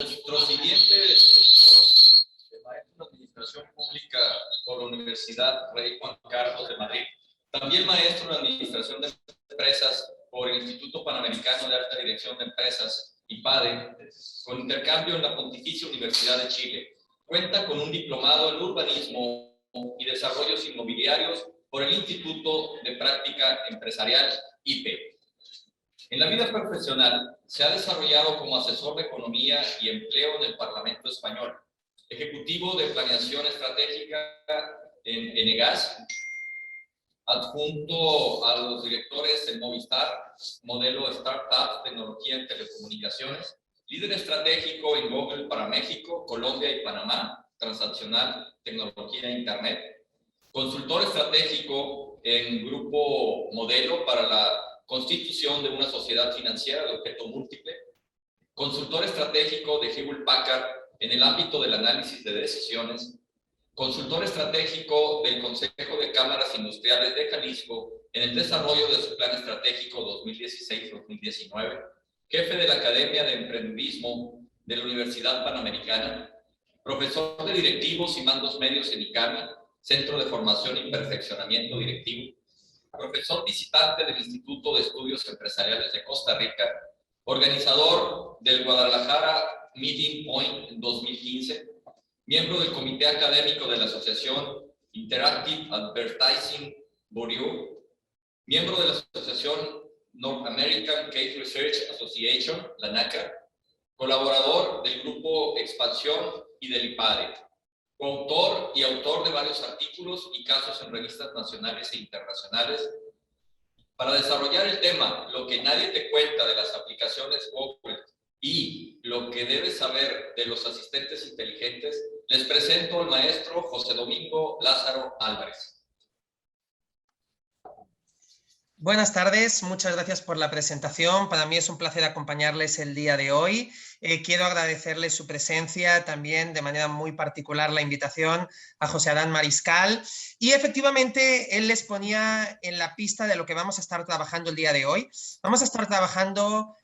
Nuestro siguiente maestro de Administración Pública por la Universidad Rey Juan Carlos de Madrid, también maestro de Administración de Empresas por el Instituto Panamericano de Alta Dirección de Empresas, IPADE, con intercambio en la Pontificia Universidad de Chile. Cuenta con un diplomado en Urbanismo y Desarrollos Inmobiliarios por el Instituto de Práctica Empresarial, IPE. En la vida profesional se ha desarrollado como asesor de economía y empleo en el Parlamento Español, ejecutivo de planeación estratégica en Enegas, adjunto a los directores en Movistar, modelo Startup, tecnología en telecomunicaciones, líder estratégico en Google para México, Colombia y Panamá, transaccional, tecnología e Internet, consultor estratégico en Grupo Modelo para la constitución de una sociedad financiera de objeto múltiple, consultor estratégico de Hewlett Packard en el ámbito del análisis de decisiones, consultor estratégico del Consejo de Cámaras Industriales de Jalisco en el desarrollo de su plan estratégico 2016-2019, jefe de la Academia de Emprendedurismo de la Universidad Panamericana, profesor de directivos y mandos medios en ICAMI, Centro de Formación y Perfeccionamiento Directivo, profesor visitante del Instituto de Estudios Empresariales de Costa Rica, organizador del Guadalajara Meeting Point en 2015, miembro del Comité Académico de la Asociación Interactive Advertising Bureau, miembro de la Asociación North American Case Research Association, la NACA, colaborador del Grupo Expansión y del IPADE, coautor y autor de varios artículos y casos en revistas nacionales e internacionales. Para desarrollar el tema, lo que nadie te cuenta de las aplicaciones Google y lo que debes saber de los asistentes inteligentes, les presento al maestro José Domingo Lázaro Álvarez. Buenas tardes, muchas gracias por la presentación. Para mí es un placer acompañarles el día de hoy. Quiero agradecerles su presencia, también de manera muy particular la invitación a José Adán Mariscal. Y efectivamente él les ponía en la pista de lo que vamos a estar trabajando el día de hoy. Vamos a estar trabajando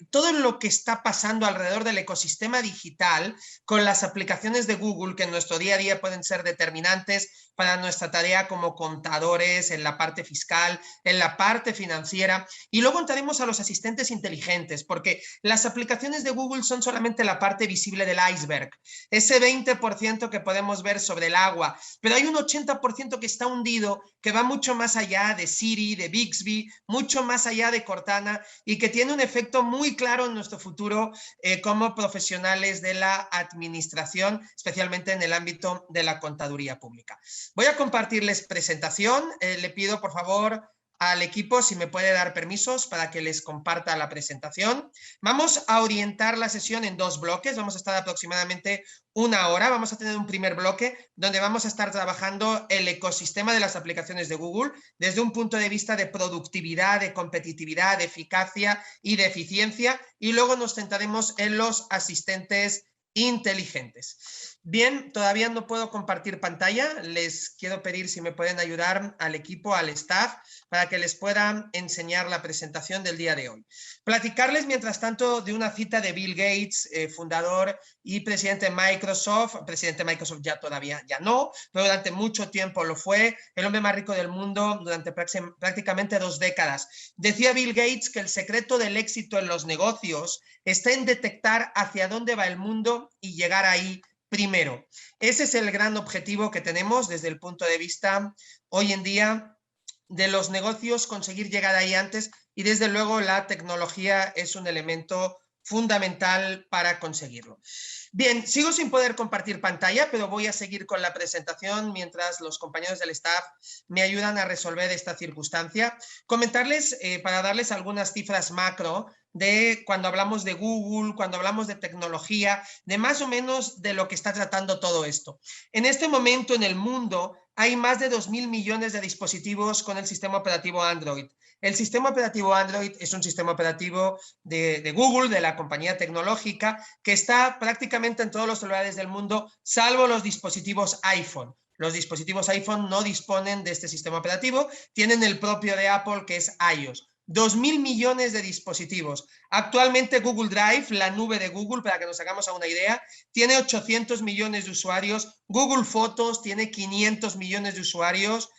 todo lo que está pasando alrededor del ecosistema digital con las aplicaciones de Google que en nuestro día a día pueden ser determinantes para nuestra tarea como contadores, en la parte fiscal, en la parte financiera. Y luego entraremos a los asistentes inteligentes, porque las aplicaciones de Google son solamente la parte visible del iceberg, ese 20% que podemos ver sobre el agua, pero hay un 80% que está hundido, que va mucho más allá de Siri, de Bixby, mucho más allá de Cortana, y que tiene un efecto muy claro en nuestro futuro como profesionales de la administración, especialmente en el ámbito de la contaduría pública. Voy a compartirles presentación. Le pido, por favor, al equipo si me puede dar permisos para que les comparta la presentación. Vamos a orientar la sesión en dos bloques. Vamos a estar aproximadamente una hora. Vamos a tener un primer bloque donde vamos a estar trabajando el ecosistema de las aplicaciones de Google desde un punto de vista de productividad, de competitividad, de eficacia y de eficiencia. Y luego nos centraremos en los asistentes inteligentes. Bien, todavía no puedo compartir pantalla. Les quiero pedir si me pueden ayudar al equipo, al staff, para que les pueda enseñar la presentación del día de hoy. Platicarles, mientras tanto, de una cita de Bill Gates, fundador y presidente de Microsoft. Presidente de Microsoft ya no, pero durante mucho tiempo lo fue. El hombre más rico del mundo durante prácticamente 2 décadas. Decía Bill Gates que el secreto del éxito en los negocios está en detectar hacia dónde va el mundo y llegar ahí primero. Ese es el gran objetivo que tenemos desde el punto de vista hoy en día de los negocios, conseguir llegar ahí antes, y desde luego la tecnología es un elemento fundamental para conseguirlo. Bien, sigo sin poder compartir pantalla, pero voy a seguir con la presentación mientras los compañeros del staff me ayudan a resolver esta circunstancia. Comentarles, para darles algunas cifras macro, de cuando hablamos de Google, cuando hablamos de tecnología, de más o menos de lo que está tratando todo esto. En este momento en el mundo hay más de 2.000 millones de dispositivos con el sistema operativo Android. El sistema operativo Android es un sistema operativo de Google, de la compañía tecnológica, que está prácticamente en todos los celulares del mundo, salvo los dispositivos iPhone. Los dispositivos iPhone no disponen de este sistema operativo, tienen el propio de Apple, que es iOS. 2.000 millones de dispositivos. Actualmente Google Drive, la nube de Google, para que nos hagamos a una idea, tiene 800 millones de usuarios. Google Fotos tiene 500 millones de usuarios.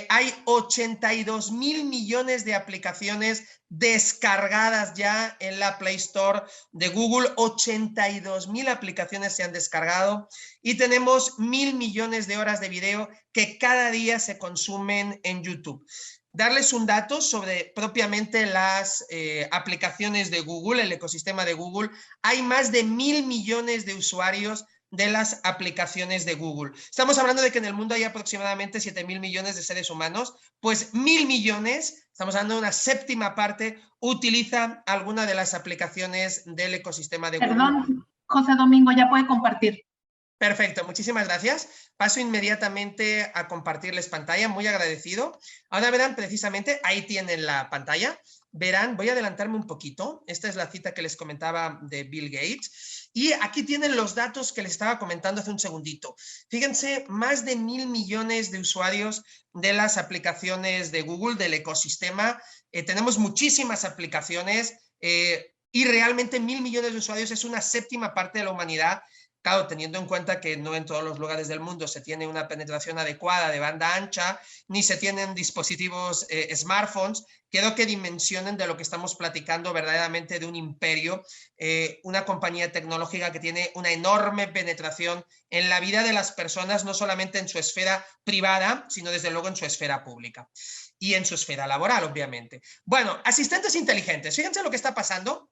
Hay 82.000 millones de aplicaciones descargadas ya en la Play Store de Google. 82.000 aplicaciones se han descargado y tenemos 1.000 millones de horas de video que cada día se consumen en YouTube. Darles un dato sobre propiamente las aplicaciones de Google, el ecosistema de Google. Hay más de 1.000 millones de usuarios de las aplicaciones de Google. Estamos hablando de que en el mundo hay aproximadamente 7.000 millones de seres humanos, pues 1.000 millones, estamos hablando de una séptima parte, utilizan alguna de las aplicaciones del ecosistema de Google. Perdón, José Domingo, ya puede compartir. Perfecto, muchísimas gracias. Paso inmediatamente a compartirles pantalla, muy agradecido. Ahora verán precisamente, ahí tienen la pantalla. Verán, voy a adelantarme un poquito. Esta es la cita que les comentaba de Bill Gates. Y aquí tienen los datos que les estaba comentando hace un segundito. Fíjense, más de 1.000 millones de usuarios de las aplicaciones de Google, del ecosistema. Tenemos muchísimas aplicaciones y realmente 1.000 millones de usuarios es una séptima parte de la humanidad. Claro, teniendo en cuenta que no en todos los lugares del mundo se tiene una penetración adecuada de banda ancha, ni se tienen dispositivos smartphones, quiero que dimensionen de lo que estamos platicando verdaderamente de un imperio, una compañía tecnológica que tiene una enorme penetración en la vida de las personas, no solamente en su esfera privada, sino desde luego en su esfera pública y en su esfera laboral, obviamente. Bueno, asistentes inteligentes, fíjense lo que está pasando.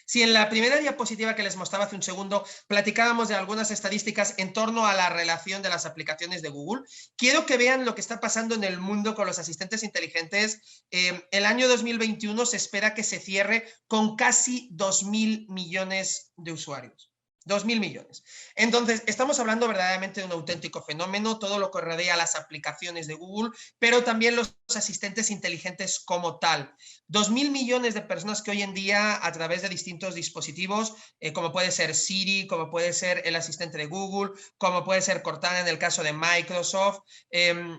Si en la primera diapositiva que les mostraba hace un segundo platicábamos de algunas estadísticas en torno a la relación de las aplicaciones de Google, quiero que vean lo que está pasando en el mundo con los asistentes inteligentes. El año 2021 se espera que se cierre con casi 2.000 millones de usuarios. 2.000 millones. Entonces, estamos hablando verdaderamente de un auténtico fenómeno, todo lo que rodea las aplicaciones de Google, pero también los asistentes inteligentes como tal. 2.000 millones de personas que hoy en día, a través de distintos dispositivos, como puede ser Siri, como puede ser el asistente de Google, como puede ser Cortana en el caso de Microsoft,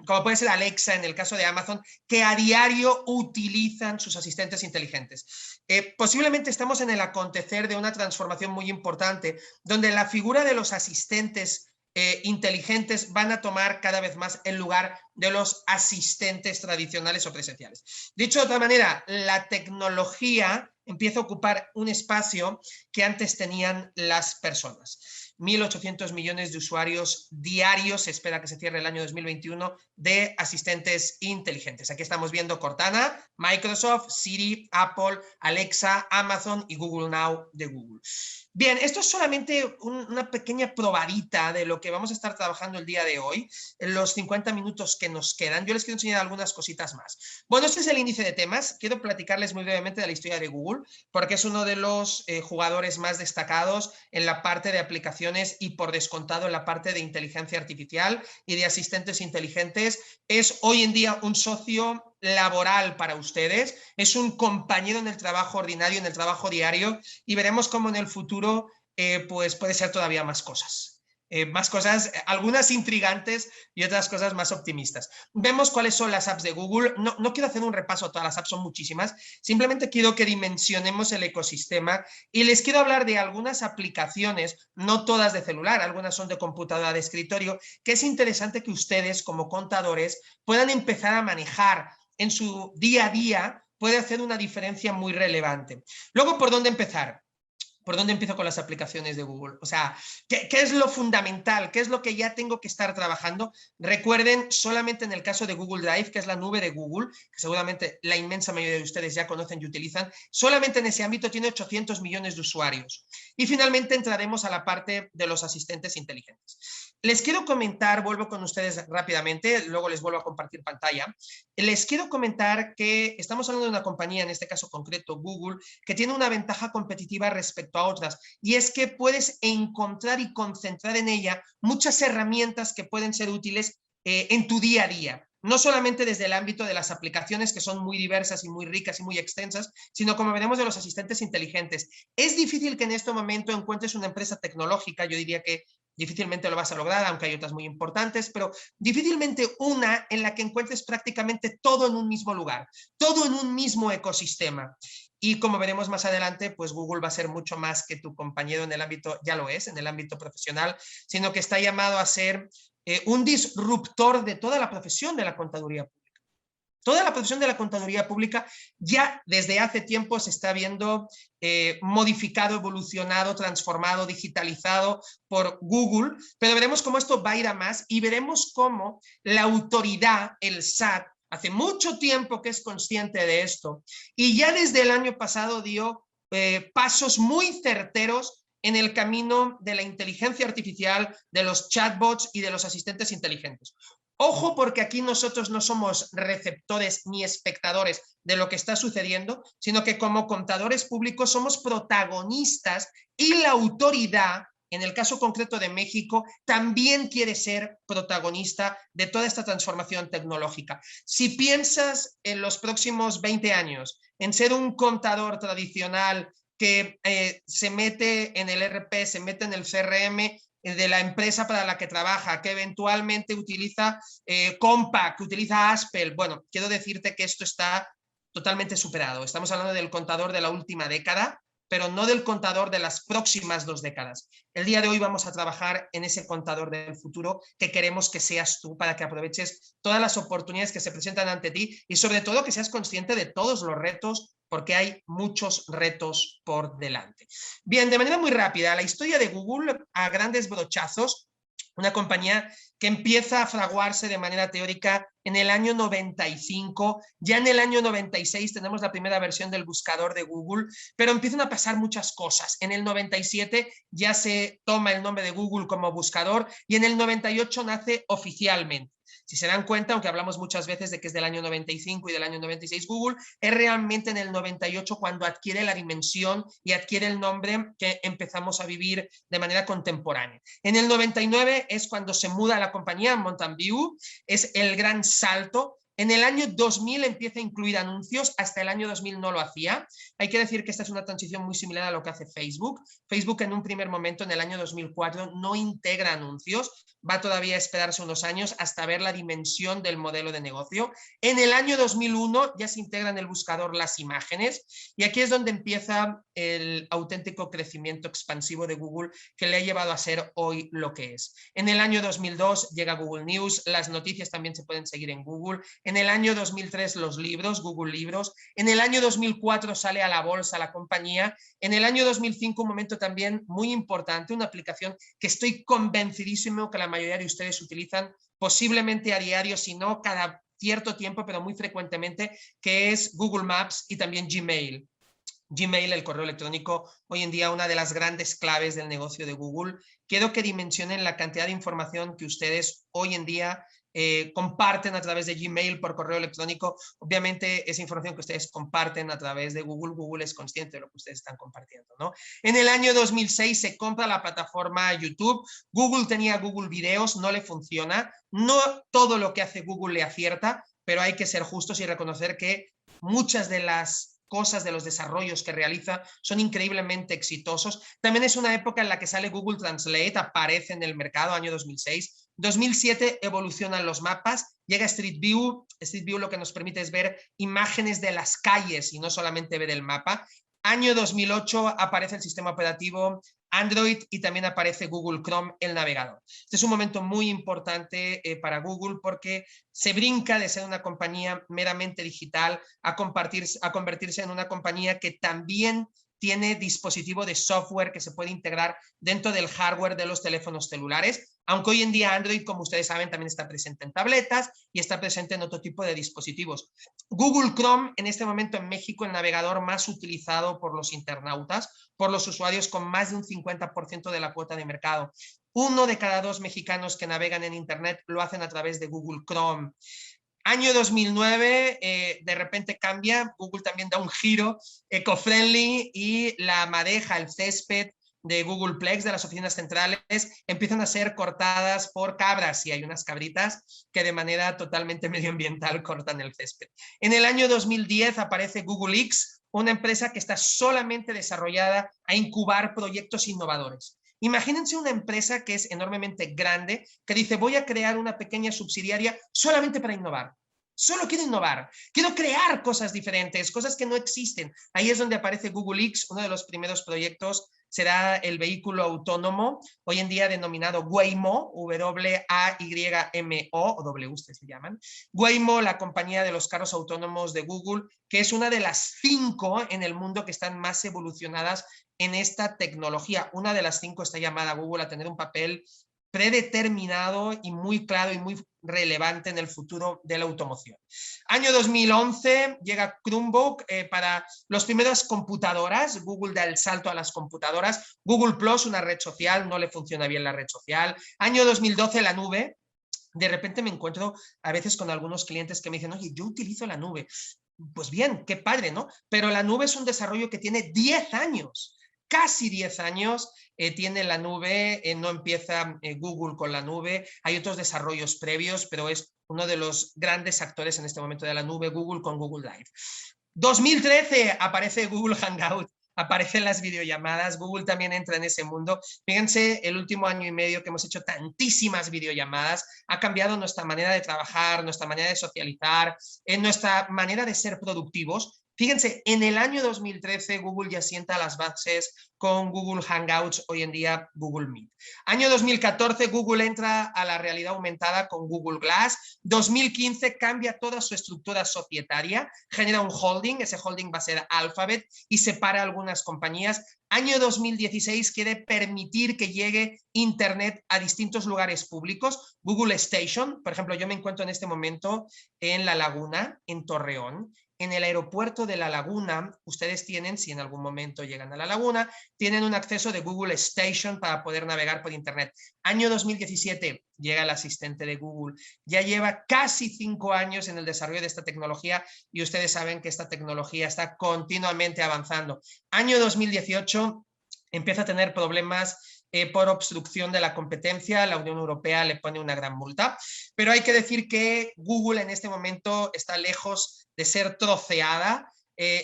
como puede ser Alexa en el caso de Amazon, que a diario utilizan sus asistentes inteligentes. Posiblemente estamos en el acontecer de una transformación muy importante, donde la figura de los asistentes inteligentes van a tomar cada vez más el lugar de los asistentes tradicionales o presenciales. Dicho de otra manera, la tecnología empieza a ocupar un espacio que antes tenían las personas. 1.800 millones de usuarios diarios, se espera que se cierre el año 2021, de asistentes inteligentes. Aquí estamos viendo Cortana, Microsoft, Siri, Apple, Alexa, Amazon y Google Now de Google. Bien, esto es solamente una pequeña probadita de lo que vamos a estar trabajando el día de hoy, en los 50 minutos que nos quedan. Yo les quiero enseñar algunas cositas más. Bueno, este es el índice de temas. Quiero platicarles muy brevemente de la historia de Google, porque es uno de los jugadores más destacados en la parte de aplicaciones y por descontado en la parte de inteligencia artificial y de asistentes inteligentes. Es hoy en día un socio laboral para ustedes, es un compañero en el trabajo ordinario, en el trabajo diario, y veremos cómo en el futuro pues puede ser todavía más cosas. Algunas intrigantes y otras cosas más optimistas. Vemos cuáles son las apps de Google. No quiero hacer un repaso a todas las apps, son muchísimas. Simplemente quiero que dimensionemos el ecosistema y les quiero hablar de algunas aplicaciones, no todas de celular, algunas son de computadora de escritorio, que es interesante que ustedes como contadores puedan empezar a manejar en su día a día. Puede hacer una diferencia muy relevante. Luego, ¿por dónde empezar? ¿Por dónde empiezo con las aplicaciones de Google? O sea, ¿qué es lo fundamental? ¿Qué es lo que ya tengo que estar trabajando? Recuerden, solamente en el caso de Google Drive, que es la nube de Google, que seguramente la inmensa mayoría de ustedes ya conocen y utilizan, solamente en ese ámbito tiene 800 millones de usuarios. Y finalmente entraremos a la parte de los asistentes inteligentes. Les quiero comentar, vuelvo con ustedes rápidamente, luego les vuelvo a compartir pantalla. Les quiero comentar que estamos hablando de una compañía, en este caso concreto Google, que tiene una ventaja competitiva respecto a otras, y es que puedes encontrar y concentrar en ella muchas herramientas que pueden ser útiles en tu día a día. No solamente desde el ámbito de las aplicaciones, que son muy diversas y muy ricas y muy extensas, sino como veremos de los asistentes inteligentes. Es difícil que en este momento encuentres una empresa tecnológica, yo diría que difícilmente lo vas a lograr, aunque hay otras muy importantes, pero difícilmente una en la que encuentres prácticamente todo en un mismo lugar, todo en un mismo ecosistema. Y como veremos más adelante, pues Google va a ser mucho más que tu compañero en el ámbito, ya lo es, en el ámbito profesional, sino que está llamado a ser un disruptor de toda la profesión de la contaduría pública. Toda la profesión de la contaduría pública ya desde hace tiempo se está viendo modificado, evolucionado, transformado, digitalizado por Google, pero veremos cómo esto va a ir a más y veremos cómo la autoridad, el SAT, hace mucho tiempo que es consciente de esto y ya desde el año pasado dio pasos muy certeros en el camino de la inteligencia artificial, de los chatbots y de los asistentes inteligentes. Ojo, porque aquí nosotros no somos receptores ni espectadores de lo que está sucediendo, sino que como contadores públicos somos protagonistas y la autoridad, en el caso concreto de México, también quiere ser protagonista de toda esta transformación tecnológica. Si piensas en los próximos 20 años en ser un contador tradicional que se mete en el ERP, se mete en el CRM, de la empresa para la que trabaja, que eventualmente utiliza Compaq, que utiliza Aspel. Bueno, quiero decirte que esto está totalmente superado. Estamos hablando del contador de la última década, pero no del contador de las próximas 2 décadas. El día de hoy vamos a trabajar en ese contador del futuro que queremos que seas tú para que aproveches todas las oportunidades que se presentan ante ti y sobre todo que seas consciente de todos los retos, porque hay muchos retos por delante. Bien, de manera muy rápida, la historia de Google a grandes brochazos, una compañía que empieza a fraguarse de manera teórica en el año 95, ya en el año 96 tenemos la primera versión del buscador de Google, pero empiezan a pasar muchas cosas. En el 97 ya se toma el nombre de Google como buscador y en el 98 nace oficialmente. Si se dan cuenta, aunque hablamos muchas veces de que es del año 95 y del año 96 Google, es realmente en el 98 cuando adquiere la dimensión y adquiere el nombre que empezamos a vivir de manera contemporánea. En el 99 es cuando se muda la compañía a Mountain View, es el gran salto. En el año 2000 empieza a incluir anuncios, hasta el año 2000 no lo hacía. Hay que decir que esta es una transición muy similar a lo que hace Facebook. Facebook en un primer momento, en el año 2004, no integra anuncios, va todavía a esperarse unos años hasta ver la dimensión del modelo de negocio. En el año 2001 ya se integra en el buscador las imágenes y aquí es donde empieza el auténtico crecimiento expansivo de Google que le ha llevado a ser hoy lo que es. En el año 2002 llega Google News, las noticias también se pueden seguir en Google. En el año 2003 los libros, Google Libros. En el año 2004 sale a la bolsa la compañía. En el año 2005 un momento también muy importante, una aplicación que estoy convencidísimo que la mayoría de ustedes utilizan posiblemente a diario, si no cada cierto tiempo, pero muy frecuentemente, que es Google Maps y también Gmail. Gmail, el correo electrónico, hoy en día una de las grandes claves del negocio de Google. Quiero que dimensionen la cantidad de información que ustedes hoy en día comparten a través de Gmail por correo electrónico. Obviamente esa información que ustedes comparten a través de Google, Google es consciente de lo que ustedes están compartiendo, ¿no? En el año 2006 se compra la plataforma YouTube. Google tenía Google Videos, no le funciona. No todo lo que hace Google le acierta, pero hay que ser justos y reconocer que muchas de las cosas, de los desarrollos que realiza son increíblemente exitosos. También es una época en la que sale Google Translate, aparece en el mercado, año 2006. 2007 evolucionan los mapas, llega Street View. Street View lo que nos permite es ver imágenes de las calles y no solamente ver el mapa. Año 2008 aparece el sistema operativo Android y también aparece Google Chrome, el navegador. Este es un momento muy importante para Google porque se brinca de ser una compañía meramente digital a convertirse en una compañía que también tiene dispositivo de software que se puede integrar dentro del hardware de los teléfonos celulares, aunque hoy en día Android, como ustedes saben, también está presente en tabletas y está presente en otro tipo de dispositivos. Google Chrome, en este momento en México, el navegador más utilizado por los internautas, por los usuarios con más de un 50% de la cuota de mercado. 1 de cada 2 mexicanos que navegan en Internet lo hacen a través de Google Chrome. Año 2009, de repente cambia, Google también da un giro eco-friendly y la madeja, el césped de Googleplex, de las oficinas centrales, empiezan a ser cortadas por cabras y hay unas cabritas que de manera totalmente medioambiental cortan el césped. En el año 2010 aparece Google X, una empresa que está solamente desarrollada a incubar proyectos innovadores. Imagínense una empresa que es enormemente grande, que dice, voy a crear una pequeña subsidiaria solamente para innovar. Solo quiero innovar, quiero crear cosas diferentes, cosas que no existen. Ahí es donde aparece Google X, uno de los primeros proyectos será el vehículo autónomo, hoy en día denominado Waymo, W-A-Y-M-O, o W ustedes le llaman. Waymo, la compañía de los carros autónomos de Google, que es una de las 5 en el mundo que están más evolucionadas en esta tecnología. Una de las 5 está llamada Google a tener un papel predeterminado y muy claro y muy relevante en el futuro de la automoción. Año 2011 llega Chromebook para las primeras computadoras. Google da el salto a las computadoras. Google Plus, una red social, no le funciona bien la red social. Año 2012 la nube. De repente me encuentro a veces con algunos clientes que me dicen, oye, yo utilizo la nube. Pues bien, qué padre, ¿no? Pero la nube es un desarrollo que tiene 10 años. Casi 10 años tiene la nube, no empieza Google con la nube, hay otros desarrollos previos, pero es uno de los grandes actores en este momento de la nube, Google con Google Drive. 2013 aparece Google Hangout, aparecen las videollamadas, Google también entra en ese mundo. Fíjense, el último año y medio que hemos hecho tantísimas videollamadas, ha cambiado nuestra manera de trabajar, nuestra manera de socializar, nuestra manera de ser productivos. Fíjense, en el año 2013 Google ya sienta las bases con Google Hangouts, hoy en día Google Meet. Año 2014 Google entra a la realidad aumentada con Google Glass. 2015 cambia toda su estructura societaria, genera un holding, ese holding va a ser Alphabet y separa algunas compañías. Año 2016 quiere permitir que llegue Internet a distintos lugares públicos. Google Station, por ejemplo, yo me encuentro en este momento en La Laguna, en Torreón. En el aeropuerto de La Laguna, ustedes tienen, si en algún momento llegan a La Laguna, tienen un acceso de Google Station para poder navegar por Internet. Año 2017 llega el asistente de Google. Ya lleva casi 5 años en el desarrollo de esta tecnología y ustedes saben que esta tecnología está continuamente avanzando. Año 2018 empieza a tener problemas por obstrucción de la competencia, la Unión Europea le pone una gran multa, pero hay que decir que Google en este momento está lejos de ser troceada,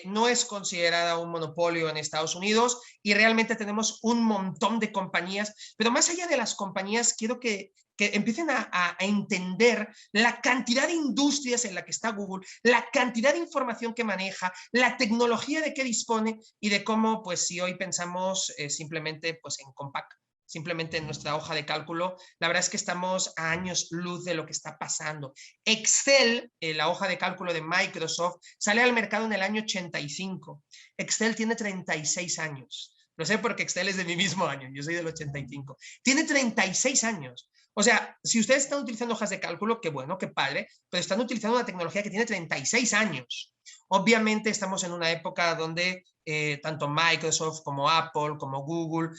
no es considerada un monopolio en Estados Unidos y realmente tenemos un montón de compañías, pero más allá de las compañías, quiero que empiecen a entender la cantidad de industrias en la que está Google, la cantidad de información que maneja, la tecnología de que dispone y de cómo, pues si hoy pensamos simplemente pues, en Compaq, simplemente en nuestra hoja de cálculo, la verdad es que estamos a años luz de lo que está pasando. Excel, la hoja de cálculo de Microsoft, sale al mercado en el año 85. Excel tiene 36 años. Lo sé porque Excel es de mi mismo año, yo soy del 85. Tiene 36 años. O sea, si ustedes están utilizando hojas de cálculo, qué bueno, qué padre, pero están utilizando una tecnología que tiene 36 años. Obviamente estamos en una época donde tanto Microsoft como Apple, como Google,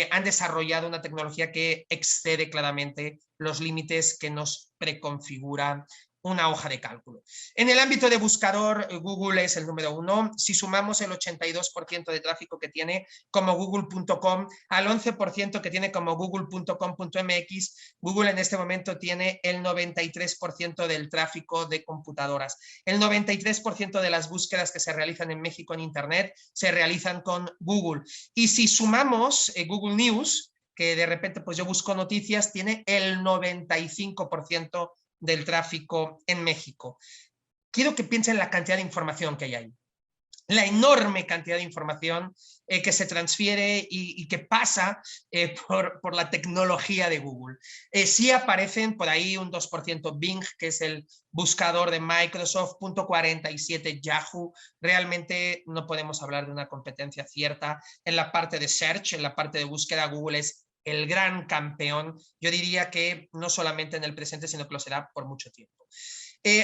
han desarrollado una tecnología que excede claramente los límites que nos preconfigura una hoja de cálculo. En el ámbito de buscador, Google es el número 1. Si sumamos el 82% de tráfico que tiene como google.com al 11% que tiene como google.com.mx, Google en este momento tiene el 93% del tráfico de computadoras. El 93% de las búsquedas que se realizan en México en Internet se realizan con Google. Y si sumamos Google News, que de repente pues yo busco noticias, tiene el 95% del tráfico en México. Quiero que piensen en la cantidad de información que hay ahí. La enorme cantidad de información que se transfiere y que pasa por la tecnología de Google. Sí aparecen por ahí un 2% Bing, que es el buscador de Microsoft, .47 Yahoo. Realmente no podemos hablar de una competencia cierta. En la parte de search, en la parte de búsqueda, Google es el gran campeón. Yo diría que no solamente en el presente, sino que lo será por mucho tiempo.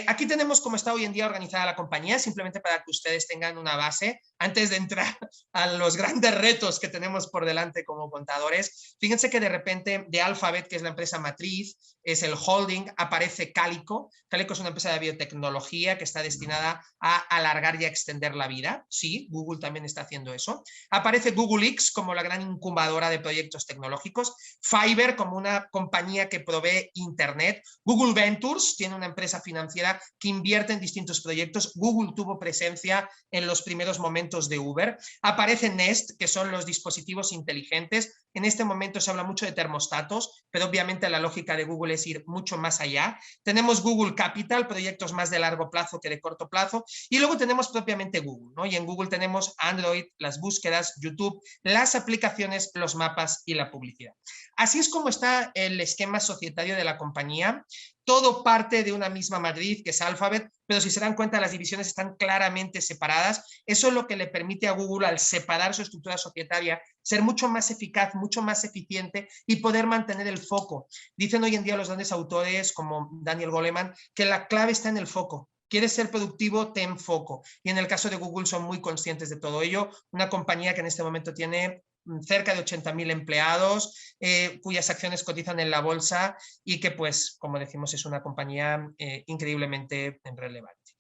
Aquí tenemos cómo está hoy en día organizada la compañía, simplemente para que ustedes tengan una base antes de entrar a los grandes retos que tenemos por delante como contadores. Fíjense que de repente de Alphabet, que es la empresa matriz, es el holding, aparece Calico. Calico es una empresa de biotecnología que está destinada a alargar y a extender la vida. Sí, Google también está haciendo eso. Aparece Google X como la gran incubadora de proyectos tecnológicos. Fiverr como una compañía que provee Internet. Google Ventures tiene una empresa financiera que invierte en distintos proyectos. Google tuvo presencia en los primeros momentos eventos de Uber. Aparece Nest, que son los dispositivos inteligentes. En este momento se habla mucho de termostatos, pero obviamente la lógica de Google es ir mucho más allá. Tenemos Google Capital, proyectos más de largo plazo que de corto plazo. Y luego tenemos propiamente Google, ¿no? Y en Google tenemos Android, las búsquedas, YouTube, las aplicaciones, los mapas y la publicidad. Así es como está el esquema societario de la compañía. Todo parte de una misma matriz, que es Alphabet, pero si se dan cuenta, las divisiones están claramente separadas. Eso es lo que le permite a Google, al separar su estructura societaria, ser mucho más eficaz, mucho más eficiente y poder mantener el foco. Dicen hoy en día los grandes autores, como Daniel Goleman, que la clave está en el foco. ¿Quieres ser productivo? Ten foco. Y en el caso de Google son muy conscientes de todo ello. Una compañía que en este momento tiene cerca de 80.000 empleados, cuyas acciones cotizan en la bolsa y que, pues, como decimos, es una compañía increíblemente relevante.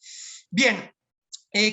Bien.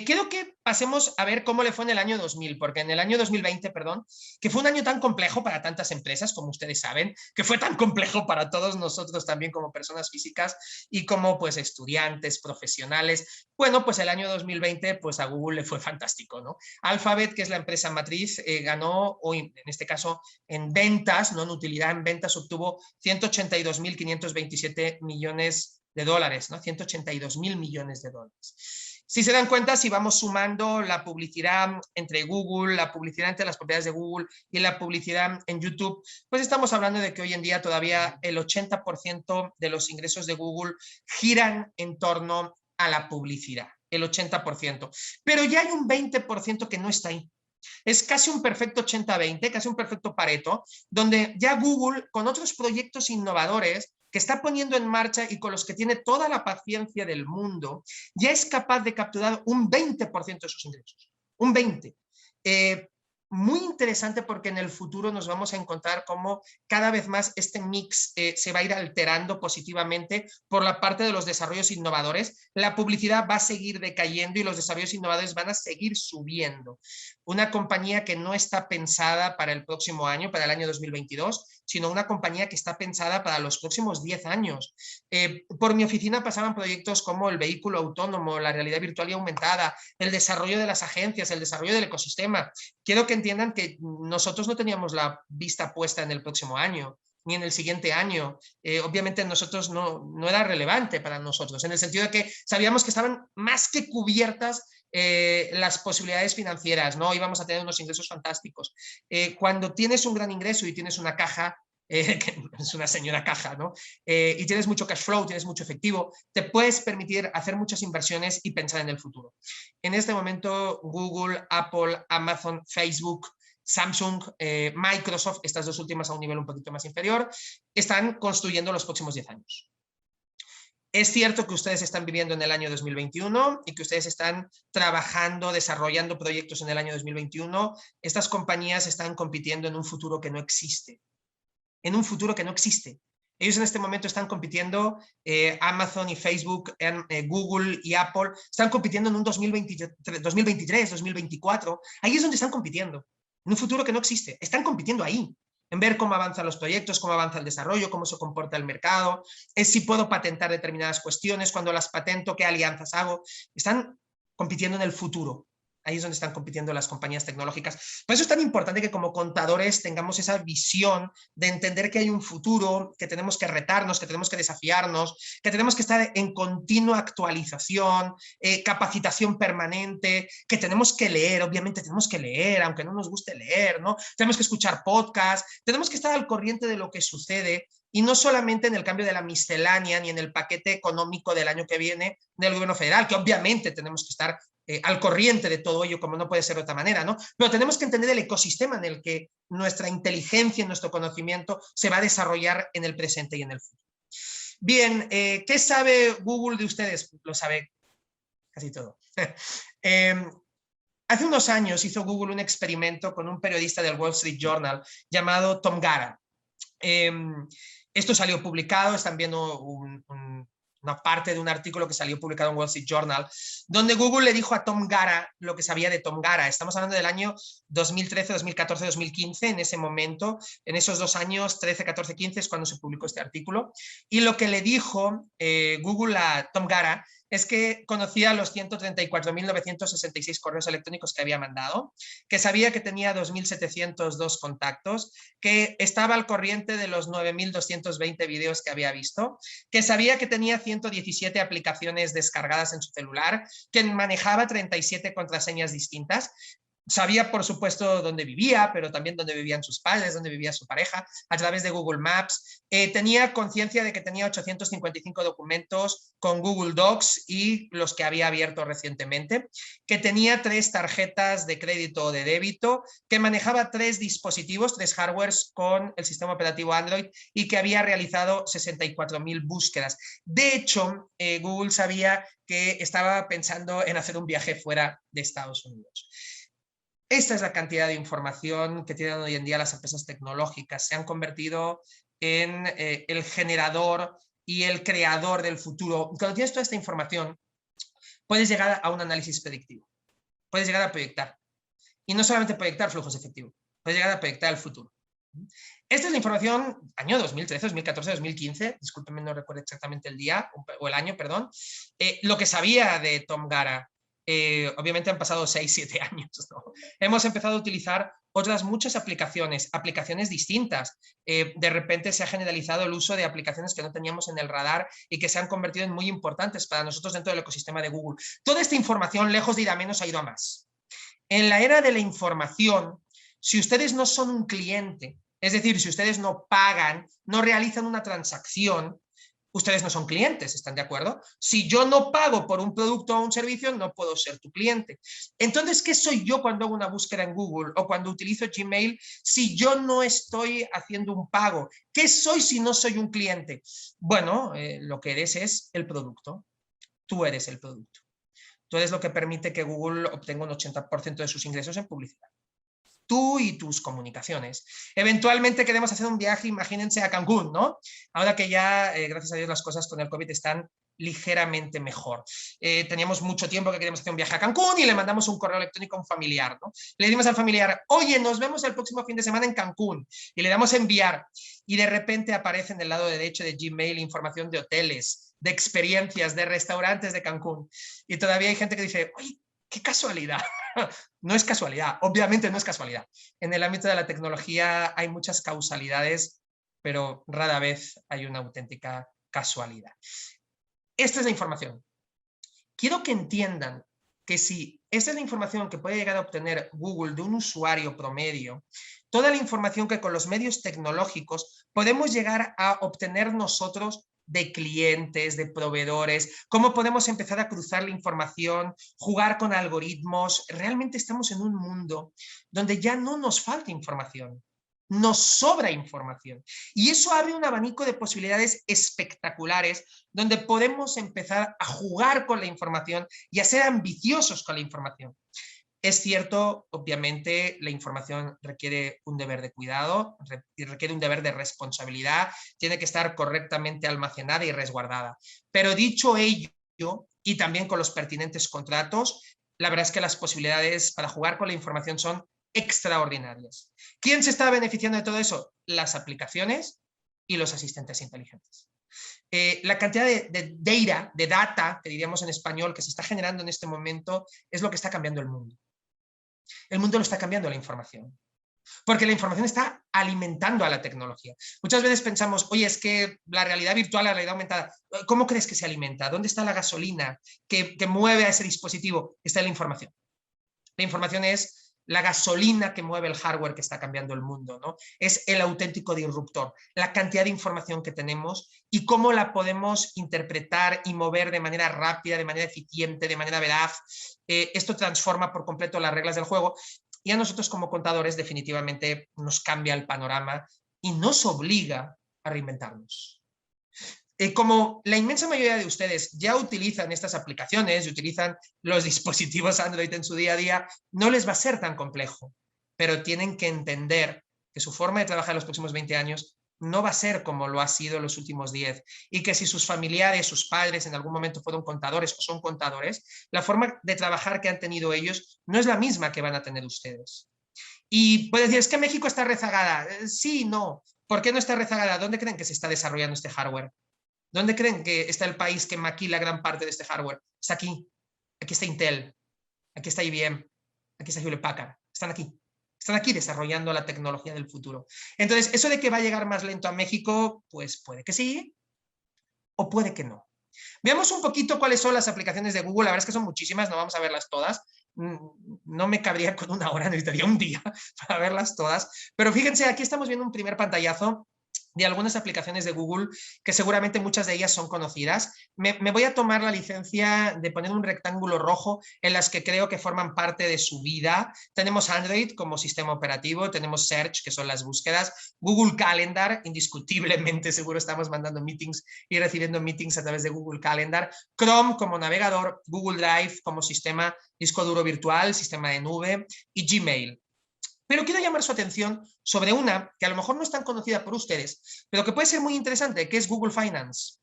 Quiero que pasemos a ver cómo le fue en el año 2000, porque en el año 2020, perdón, que fue un año tan complejo para tantas empresas, como ustedes saben, que fue tan complejo para todos nosotros también como personas físicas y como pues estudiantes, profesionales. Bueno, pues el año 2020 pues a Google le fue fantástico, ¿no? Alphabet, que es la empresa matriz, ganó, o en este caso en ventas, no en utilidad, en ventas obtuvo 182.527 millones de dólares, ¿no? 182.000 millones de dólares. Si se dan cuenta, si vamos sumando la publicidad entre Google, la publicidad entre las propiedades de Google y la publicidad en YouTube, pues estamos hablando de que hoy en día todavía el 80% de los ingresos de Google giran en torno a la publicidad, el 80%. Pero ya hay un 20% que no está ahí. Es casi un perfecto 80-20, casi un perfecto Pareto, donde ya Google, con otros proyectos innovadores que está poniendo en marcha y con los que tiene toda la paciencia del mundo, ya es capaz de capturar un 20% de sus ingresos. Un 20%. Muy interesante, porque en el futuro nos vamos a encontrar cómo cada vez más este mix se va a ir alterando positivamente por la parte de los desarrollos innovadores. La publicidad va a seguir decayendo y los desarrollos innovadores van a seguir subiendo. Una compañía que no está pensada para el próximo año, para el año 2022, sino una compañía que está pensada para los próximos 10 años. Por mi oficina pasaban proyectos como el vehículo autónomo, la realidad virtual y aumentada, el desarrollo de las agencias, el desarrollo del ecosistema. Quiero que entiendan que nosotros no teníamos la vista puesta en el próximo año, ni en el siguiente año. Obviamente nosotros no era relevante para nosotros, en el sentido de que sabíamos que estaban más que cubiertas las posibilidades financieras, ¿no? Íbamos a tener unos ingresos fantásticos. Cuando tienes un gran ingreso y tienes una caja, que es una señora caja, ¿no? Y tienes mucho cash flow, tienes mucho efectivo, te puedes permitir hacer muchas inversiones y pensar en el futuro. En este momento, Google, Apple, Amazon, Facebook, Samsung, Microsoft, estas dos últimas a un nivel un poquito más inferior, están construyendo los próximos 10 años. Es cierto que ustedes están viviendo en el año 2021 y que ustedes están trabajando, desarrollando proyectos en el año 2021. Estas compañías están compitiendo en un futuro que no existe. En un futuro que no existe. Ellos en este momento están compitiendo, Amazon y Facebook, Google y Apple, están compitiendo en un 2023, 2024. Ahí es donde están compitiendo. En un futuro que no existe. Están compitiendo ahí. En ver cómo avanzan los proyectos, cómo avanza el desarrollo, cómo se comporta el mercado, es si puedo patentar determinadas cuestiones, cuando las patento, qué alianzas hago. Están compitiendo en el futuro. Ahí es donde están compitiendo las compañías tecnológicas. Por eso es tan importante que como contadores tengamos esa visión de entender que hay un futuro, que tenemos que retarnos, que tenemos que desafiarnos, que tenemos que estar en continua actualización, capacitación permanente, que tenemos que leer, obviamente tenemos que leer, aunque no nos guste leer, ¿no? Tenemos que escuchar podcasts, tenemos que estar al corriente de lo que sucede, y no solamente en el cambio de la miscelánea ni en el paquete económico del año que viene del gobierno federal, que obviamente tenemos que estar al corriente de todo ello, como no puede ser de otra manera, ¿no? Pero tenemos que entender el ecosistema en el que nuestra inteligencia y nuestro conocimiento se va a desarrollar en el presente y en el futuro. Bien, ¿qué sabe Google de ustedes? Lo sabe casi todo. Hace unos años hizo Google un experimento con un periodista del Wall Street Journal llamado Tom Gara. Esto salió publicado, están viendo una parte de un artículo que salió publicado en Wall Street Journal, donde Google le dijo a Tom Gara lo que sabía de Tom Gara. Estamos hablando del año 2013, 2014, 2015, en ese momento, en esos 2 años, 13, 14, 15, es cuando se publicó este artículo. Y lo que le dijo Google a Tom Gara es que conocía los 134.966 correos electrónicos que había mandado, que sabía que tenía 2.702 contactos, que estaba al corriente de los 9.220 vídeos que había visto, que sabía que tenía 117 aplicaciones descargadas en su celular, que manejaba 37 contraseñas distintas. Sabía, por supuesto, dónde vivía, pero también dónde vivían sus padres, dónde vivía su pareja, a través de Google Maps. Tenía conciencia de que tenía 855 documentos con Google Docs y los que había abierto recientemente, que tenía 3 tarjetas de crédito o de débito, que manejaba 3 dispositivos, 3 hardwares con el sistema operativo Android y que había realizado 64.000 búsquedas. De hecho, Google sabía que estaba pensando en hacer un viaje fuera de Estados Unidos. Esta es la cantidad de información que tienen hoy en día las empresas tecnológicas. Se han convertido en el generador y el creador del futuro. Cuando tienes toda esta información, puedes llegar a un análisis predictivo. Puedes llegar a proyectar. Y no solamente proyectar flujos efectivos, puedes llegar a proyectar el futuro. Esta es la información año 2013, 2014, 2015, discúlpenme, no recuerdo exactamente el día o el año, perdón. Lo que sabía de Tom Gara. Obviamente han pasado 6-7 años, ¿no? Hemos empezado a utilizar otras muchas aplicaciones distintas. De repente se ha generalizado el uso de aplicaciones que no teníamos en el radar y que se han convertido en muy importantes para nosotros dentro del ecosistema de Google. Toda esta información, lejos de ir a menos, ha ido a más. En la era de la información, si ustedes no son un cliente, es decir, si ustedes no pagan, no realizan una transacción, ustedes no son clientes, ¿están de acuerdo? Si yo no pago por un producto o un servicio, no puedo ser tu cliente. Entonces, ¿qué soy yo cuando hago una búsqueda en Google o cuando utilizo Gmail si yo no estoy haciendo un pago? ¿Qué soy si no soy un cliente? Bueno, lo que eres es el producto. Tú eres el producto. Tú eres lo que permite que Google obtenga un 80% de sus ingresos en publicidad. Tú y tus comunicaciones. Eventualmente queremos hacer un viaje, imagínense, a Cancún, ¿no? Ahora que ya, gracias a Dios, las cosas con el COVID están ligeramente mejor. Teníamos mucho tiempo que queríamos hacer un viaje a Cancún y le mandamos un correo electrónico a un familiar, ¿no? Le dimos al familiar, oye, nos vemos el próximo fin de semana en Cancún, y le damos a enviar, y de repente aparece en el lado derecho de Gmail información de hoteles, de experiencias, de restaurantes de Cancún, y todavía hay gente que dice, oye, qué casualidad. No es casualidad, obviamente no es casualidad. En el ámbito de la tecnología hay muchas causalidades, pero rara vez hay una auténtica casualidad. Esta es la información. Quiero que entiendan que si esta es la información que puede llegar a obtener Google de un usuario promedio, toda la información que con los medios tecnológicos podemos llegar a obtener nosotros de clientes, de proveedores, cómo podemos empezar a cruzar la información, jugar con algoritmos. Realmente estamos en un mundo donde ya no nos falta información, nos sobra información. Y eso abre un abanico de posibilidades espectaculares donde podemos empezar a jugar con la información y a ser ambiciosos con la información. Es cierto, obviamente, la información requiere un deber de cuidado, requiere un deber de responsabilidad, tiene que estar correctamente almacenada y resguardada. Pero dicho ello, y también con los pertinentes contratos, la verdad es que las posibilidades para jugar con la información son extraordinarias. ¿Quién se está beneficiando de todo eso? Las aplicaciones y los asistentes inteligentes. La cantidad de data, que diríamos en español, que se está generando en este momento, es lo que está cambiando el mundo. El mundo lo está cambiando la información. Porque la información está alimentando a la tecnología. Muchas veces pensamos, oye, es que la realidad virtual, la realidad aumentada, ¿cómo crees que se alimenta? ¿Dónde está la gasolina que mueve a ese dispositivo? Está en la información. La información es la gasolina que mueve el hardware que está cambiando el mundo, ¿no? Es el auténtico disruptor, la cantidad de información que tenemos y cómo la podemos interpretar y mover de manera rápida, de manera eficiente, de manera veraz. Esto transforma por completo las reglas del juego y a nosotros como contadores definitivamente nos cambia el panorama y nos obliga a reinventarnos. Como la inmensa mayoría de ustedes ya utilizan estas aplicaciones y utilizan los dispositivos Android en su día a día, no les va a ser tan complejo, pero tienen que entender que su forma de trabajar en los próximos 20 años no va a ser como lo ha sido en los últimos 10 y que si sus familiares, sus padres en algún momento fueron contadores o son contadores, la forma de trabajar que han tenido ellos no es la misma que van a tener ustedes. Y puede decir, es que México está rezagada. Sí, no. ¿Por qué no está rezagada? ¿Dónde creen que se está desarrollando este hardware? ¿Dónde creen que está el país que maquila gran parte de este hardware? Está aquí. Aquí está Intel. Aquí está IBM. Aquí está Hewlett Packard. Están aquí. Están aquí desarrollando la tecnología del futuro. Entonces, eso de que va a llegar más lento a México, pues puede que sí o puede que no. Veamos un poquito cuáles son las aplicaciones de Google. La verdad es que son muchísimas, no vamos a verlas todas. No me cabría con una hora, necesitaría un día para verlas todas. Pero fíjense, aquí estamos viendo un primer pantallazo de algunas aplicaciones de Google que seguramente muchas de ellas son conocidas. Me voy a tomar la licencia de poner un rectángulo rojo en las que creo que forman parte de su vida. Tenemos Android como sistema operativo, tenemos Search, que son las búsquedas, Google Calendar, indiscutiblemente seguro estamos mandando meetings y recibiendo meetings a través de Google Calendar, Chrome como navegador, Google Drive como sistema disco duro virtual, sistema de nube y Gmail. Pero quiero llamar su atención sobre una que a lo mejor no es tan conocida por ustedes, pero que puede ser muy interesante, que es Google Finance.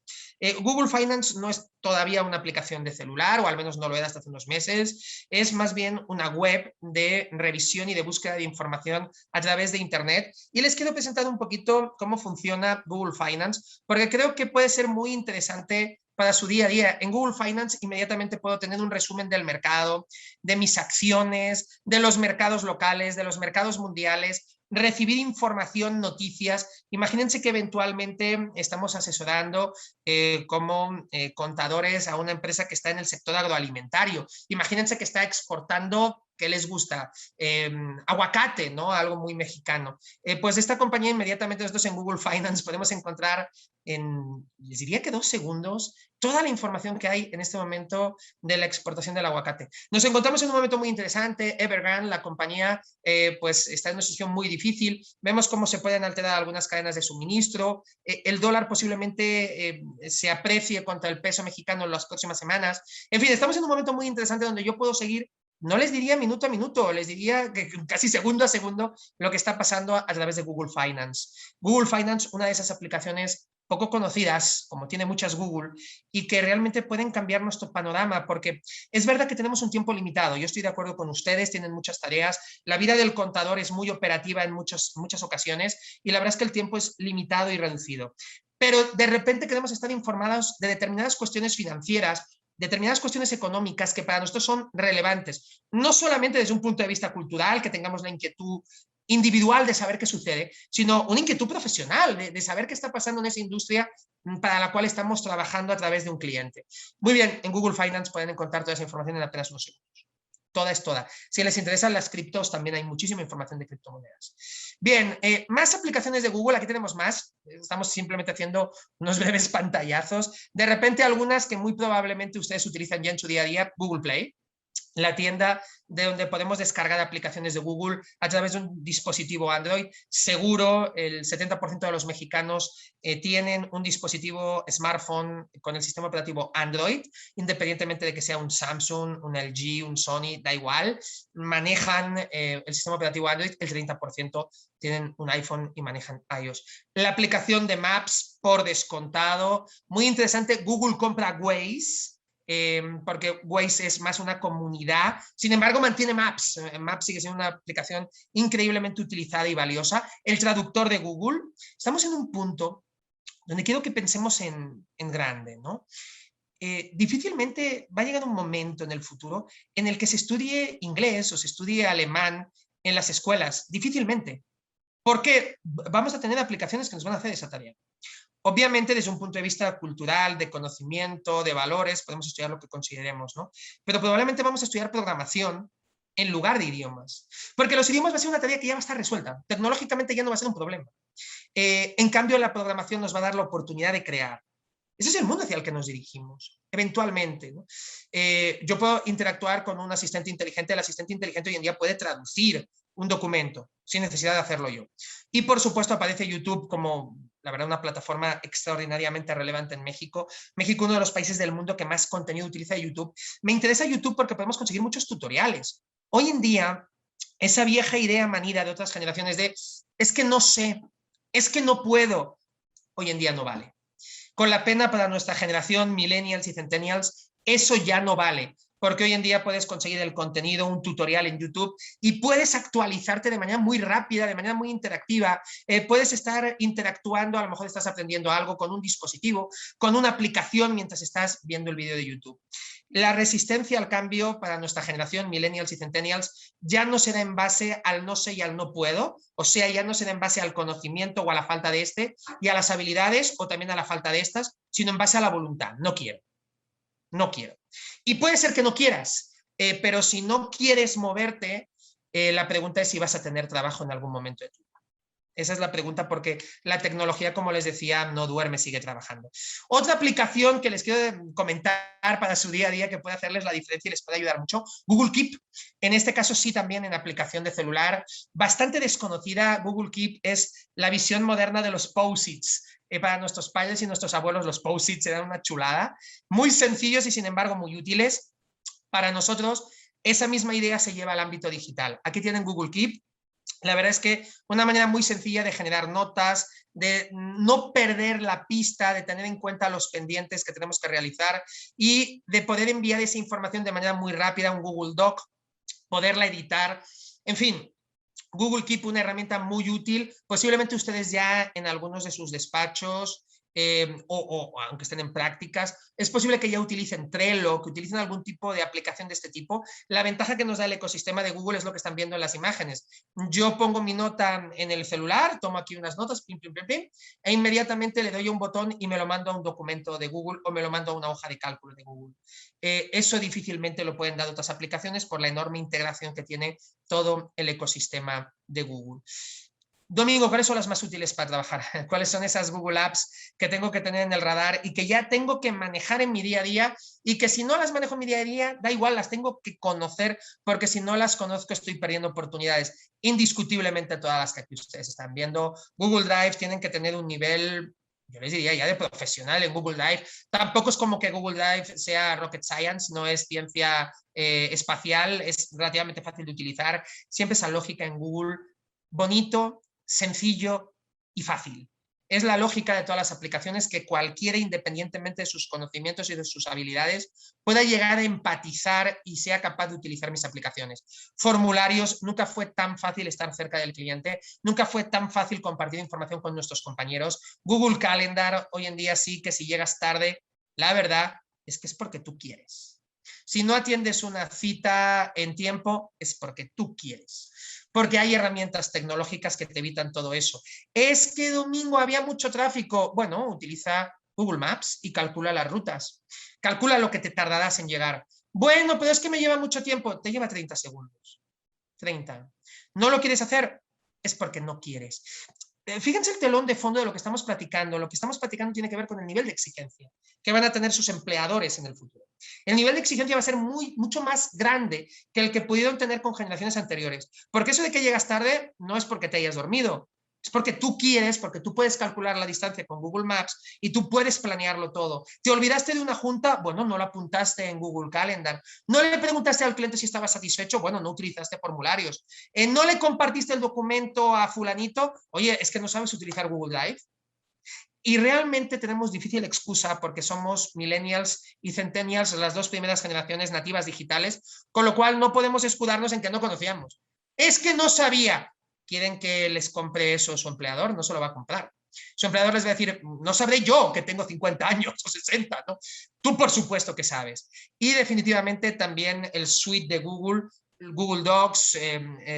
Google Finance no es todavía una aplicación de celular, o al menos no lo era hasta hace unos meses, es más bien una web de revisión y de búsqueda de información a través de Internet. Y les quiero presentar un poquito cómo funciona Google Finance, porque creo que puede ser muy interesante para su día a día. En Google Finance inmediatamente puedo tener un resumen del mercado, de mis acciones, de los mercados locales, de los mercados mundiales, recibir información, noticias. Imagínense que eventualmente estamos asesorando como contadores a una empresa que está en el sector agroalimentario. Imagínense que está exportando, ¿qué les gusta? Aguacate, ¿no? Algo muy mexicano. Pues esta compañía inmediatamente nosotros en Google Finance podemos encontrar les diría que 2 segundos, toda la información que hay en este momento de la exportación del aguacate. Nos encontramos en un momento muy interesante. Evergrande, la compañía, pues está en una situación muy difícil. Vemos cómo se pueden alterar algunas cadenas de suministro. El dólar posiblemente se aprecie contra el peso mexicano en las próximas semanas. En fin, estamos en un momento muy interesante donde yo puedo seguir, no les diría minuto a minuto, les diría que casi segundo a segundo lo que está pasando a través de Google Finance. Google Finance, una de esas aplicaciones poco conocidas, como tiene muchas Google, y que realmente pueden cambiar nuestro panorama, porque es verdad que tenemos un tiempo limitado. Yo estoy de acuerdo con ustedes, tienen muchas tareas. La vida del contador es muy operativa en muchas ocasiones, y la verdad es que el tiempo es limitado y reducido. Pero de repente queremos estar informados de determinadas cuestiones financieras, determinadas cuestiones económicas que para nosotros son relevantes, no solamente desde un punto de vista cultural, que tengamos la inquietud individual de saber qué sucede, sino una inquietud profesional de saber qué está pasando en esa industria para la cual estamos trabajando a través de un cliente. Muy bien, en Google Finance pueden encontrar toda esa información en apenas unos segundos. Toda es toda. Si les interesan las criptos, también hay muchísima información de criptomonedas. Bien, más aplicaciones de Google, aquí tenemos más. Estamos simplemente haciendo unos breves pantallazos. De repente algunas que muy probablemente ustedes utilizan ya en su día a día, Google Play, la tienda de donde podemos descargar aplicaciones de Google a través de un dispositivo Android. Seguro el 70% de los mexicanos tienen un dispositivo smartphone con el sistema operativo Android, independientemente de que sea un Samsung, un LG, un Sony, da igual. Manejan el sistema operativo Android, el 30% tienen un iPhone y manejan iOS. La aplicación de Maps, por descontado, muy interesante. Google compra Waze, porque Waze es más una comunidad, sin embargo mantiene Maps. Maps sigue siendo una aplicación increíblemente utilizada y valiosa. El traductor de Google. Estamos en un punto donde quiero que pensemos en grande, ¿no? Difícilmente va a llegar un momento en el futuro en el que se estudie inglés o se estudie alemán en las escuelas, difícilmente, porque vamos a tener aplicaciones que nos van a hacer esa tarea. Obviamente, desde un punto de vista cultural, de conocimiento, de valores, podemos estudiar lo que consideremos, ¿no? Pero probablemente vamos a estudiar programación en lugar de idiomas. Porque los idiomas va a ser una tarea que ya va a estar resuelta. Tecnológicamente ya no va a ser un problema. En cambio, la programación nos va a dar la oportunidad de crear. Ese es el mundo hacia el que nos dirigimos, eventualmente, ¿no? Yo puedo interactuar con un asistente inteligente. El asistente inteligente hoy en día puede traducir un documento sin necesidad de hacerlo yo. Y por supuesto aparece YouTube como, la verdad, una plataforma extraordinariamente relevante en México. México, uno de los países del mundo que más contenido utiliza de YouTube. Me interesa YouTube porque podemos conseguir muchos tutoriales. Hoy en día, esa vieja idea manida de otras generaciones de es que no sé, es que no puedo, hoy en día no vale. Con la pena para nuestra generación, millennials y centennials, eso ya no vale. porque hoy en día puedes conseguir el contenido, un tutorial en YouTube y puedes actualizarte de manera muy rápida, de manera muy interactiva. Puedes estar interactuando, a lo mejor estás aprendiendo algo con un dispositivo, con una aplicación mientras estás viendo el vídeo de YouTube. La resistencia al cambio para nuestra generación, millennials y centennials, ya no será en base al no sé y al no puedo, o sea, ya no será en base al conocimiento o a la falta de y a las habilidades o también a la falta de estas, sino en base a la voluntad. No quiero. No quiero. Y puede ser que no quieras, pero si no quieres moverte, la pregunta es si vas a tener trabajo en algún momento de tu vida. Esa es la pregunta, porque la tecnología, como les decía, no duerme, sigue trabajando. Otra aplicación que les quiero comentar para su día a día que puede hacerles la diferencia y les puede ayudar mucho, Google Keep. En este caso sí, también en aplicación de celular, bastante desconocida. Google Keep es la visión moderna de los Post-its. Para nuestros padres y nuestros abuelos los Post-its eran una chulada, muy sencillos y sin embargo muy útiles. Para nosotros esa misma idea se lleva al ámbito digital. Aquí tienen Google Keep. La verdad es que una manera muy sencilla de generar notas, de no perder la pista, de tener en cuenta los pendientes que tenemos que realizar y de poder enviar esa información de manera muy rápida a un Google Doc, poderla editar, en fin. Google Keep, una herramienta muy útil, posiblemente ustedes ya en algunos de sus despachos o aunque estén en prácticas, es posible que ya utilicen Trello, que utilicen algún tipo de aplicación de este tipo. La ventaja que nos da el ecosistema de Google es lo que están viendo en las imágenes. Yo pongo mi nota en el celular, tomo aquí unas notas, pim, pim, pim, pim, e inmediatamente le doy un botón y me lo mando a un documento de Google o me lo mando a una hoja de cálculo de Google. Eso difícilmente lo pueden dar otras aplicaciones por la enorme integración que tiene todo el ecosistema de Google. Domingo, ¿cuáles son las más útiles para trabajar? ¿Cuáles son esas Google Apps que tengo que tener en el radar y que ya tengo que manejar en mi día a día y que si no las manejo en mi día a día, da igual, las tengo que conocer porque si no las conozco estoy perdiendo oportunidades? Indiscutiblemente todas las que aquí ustedes están viendo. Google Drive tienen que tener un nivel, yo les diría ya de profesional en Google Drive. Tampoco es como que Google Drive sea rocket science, no es ciencia espacial, es relativamente fácil de utilizar. Siempre esa lógica en Google, bonito, sencillo y fácil. Es la lógica de todas las aplicaciones que cualquiera, independientemente de sus conocimientos y de sus habilidades, pueda llegar a empatizar y sea capaz de utilizar mis aplicaciones. Formularios, nunca fue tan fácil estar cerca del cliente, nunca fue tan fácil compartir información con nuestros compañeros. Google Calendar, hoy en día sí que si llegas tarde, la verdad es que es porque tú quieres. Si no atiendes una cita en tiempo, es porque tú quieres. Porque hay herramientas tecnológicas que te evitan todo eso. Es que domingo había mucho tráfico. Bueno, utiliza Google Maps y calcula las rutas. Calcula lo que te tardarás en llegar. Bueno, pero es que me lleva mucho tiempo. Te lleva 30 segundos. 30. ¿No lo quieres hacer? Es porque no quieres. Fíjense el telón de fondo de lo que estamos platicando. Lo que estamos platicando tiene que ver con el nivel de exigencia que van a tener sus empleadores en el futuro. El nivel de exigencia va a ser mucho más grande que el que pudieron tener con generaciones anteriores. Porque eso de que llegas tarde no es porque te hayas dormido, es porque tú quieres, porque tú puedes calcular la distancia con Google Maps y tú puedes planearlo todo. ¿Te olvidaste de una junta? Bueno, no la apuntaste en Google Calendar. ¿No le preguntaste al cliente si estaba satisfecho? Bueno, no utilizaste formularios. ¿No le compartiste el documento a fulanito? Oye, es que no sabes utilizar Google Drive. Y realmente tenemos difícil excusa porque somos millennials y centennials, las dos primeras generaciones nativas digitales, con lo cual no podemos escudarnos en que no conocíamos. Es que no sabía. ¿Quieren que les compre eso su empleador? No se lo va a comprar. Su empleador les va a decir, no sabré yo que tengo 50 años o 60, ¿no? Tú por supuesto que sabes. Y definitivamente también el suite de Google, Google Docs,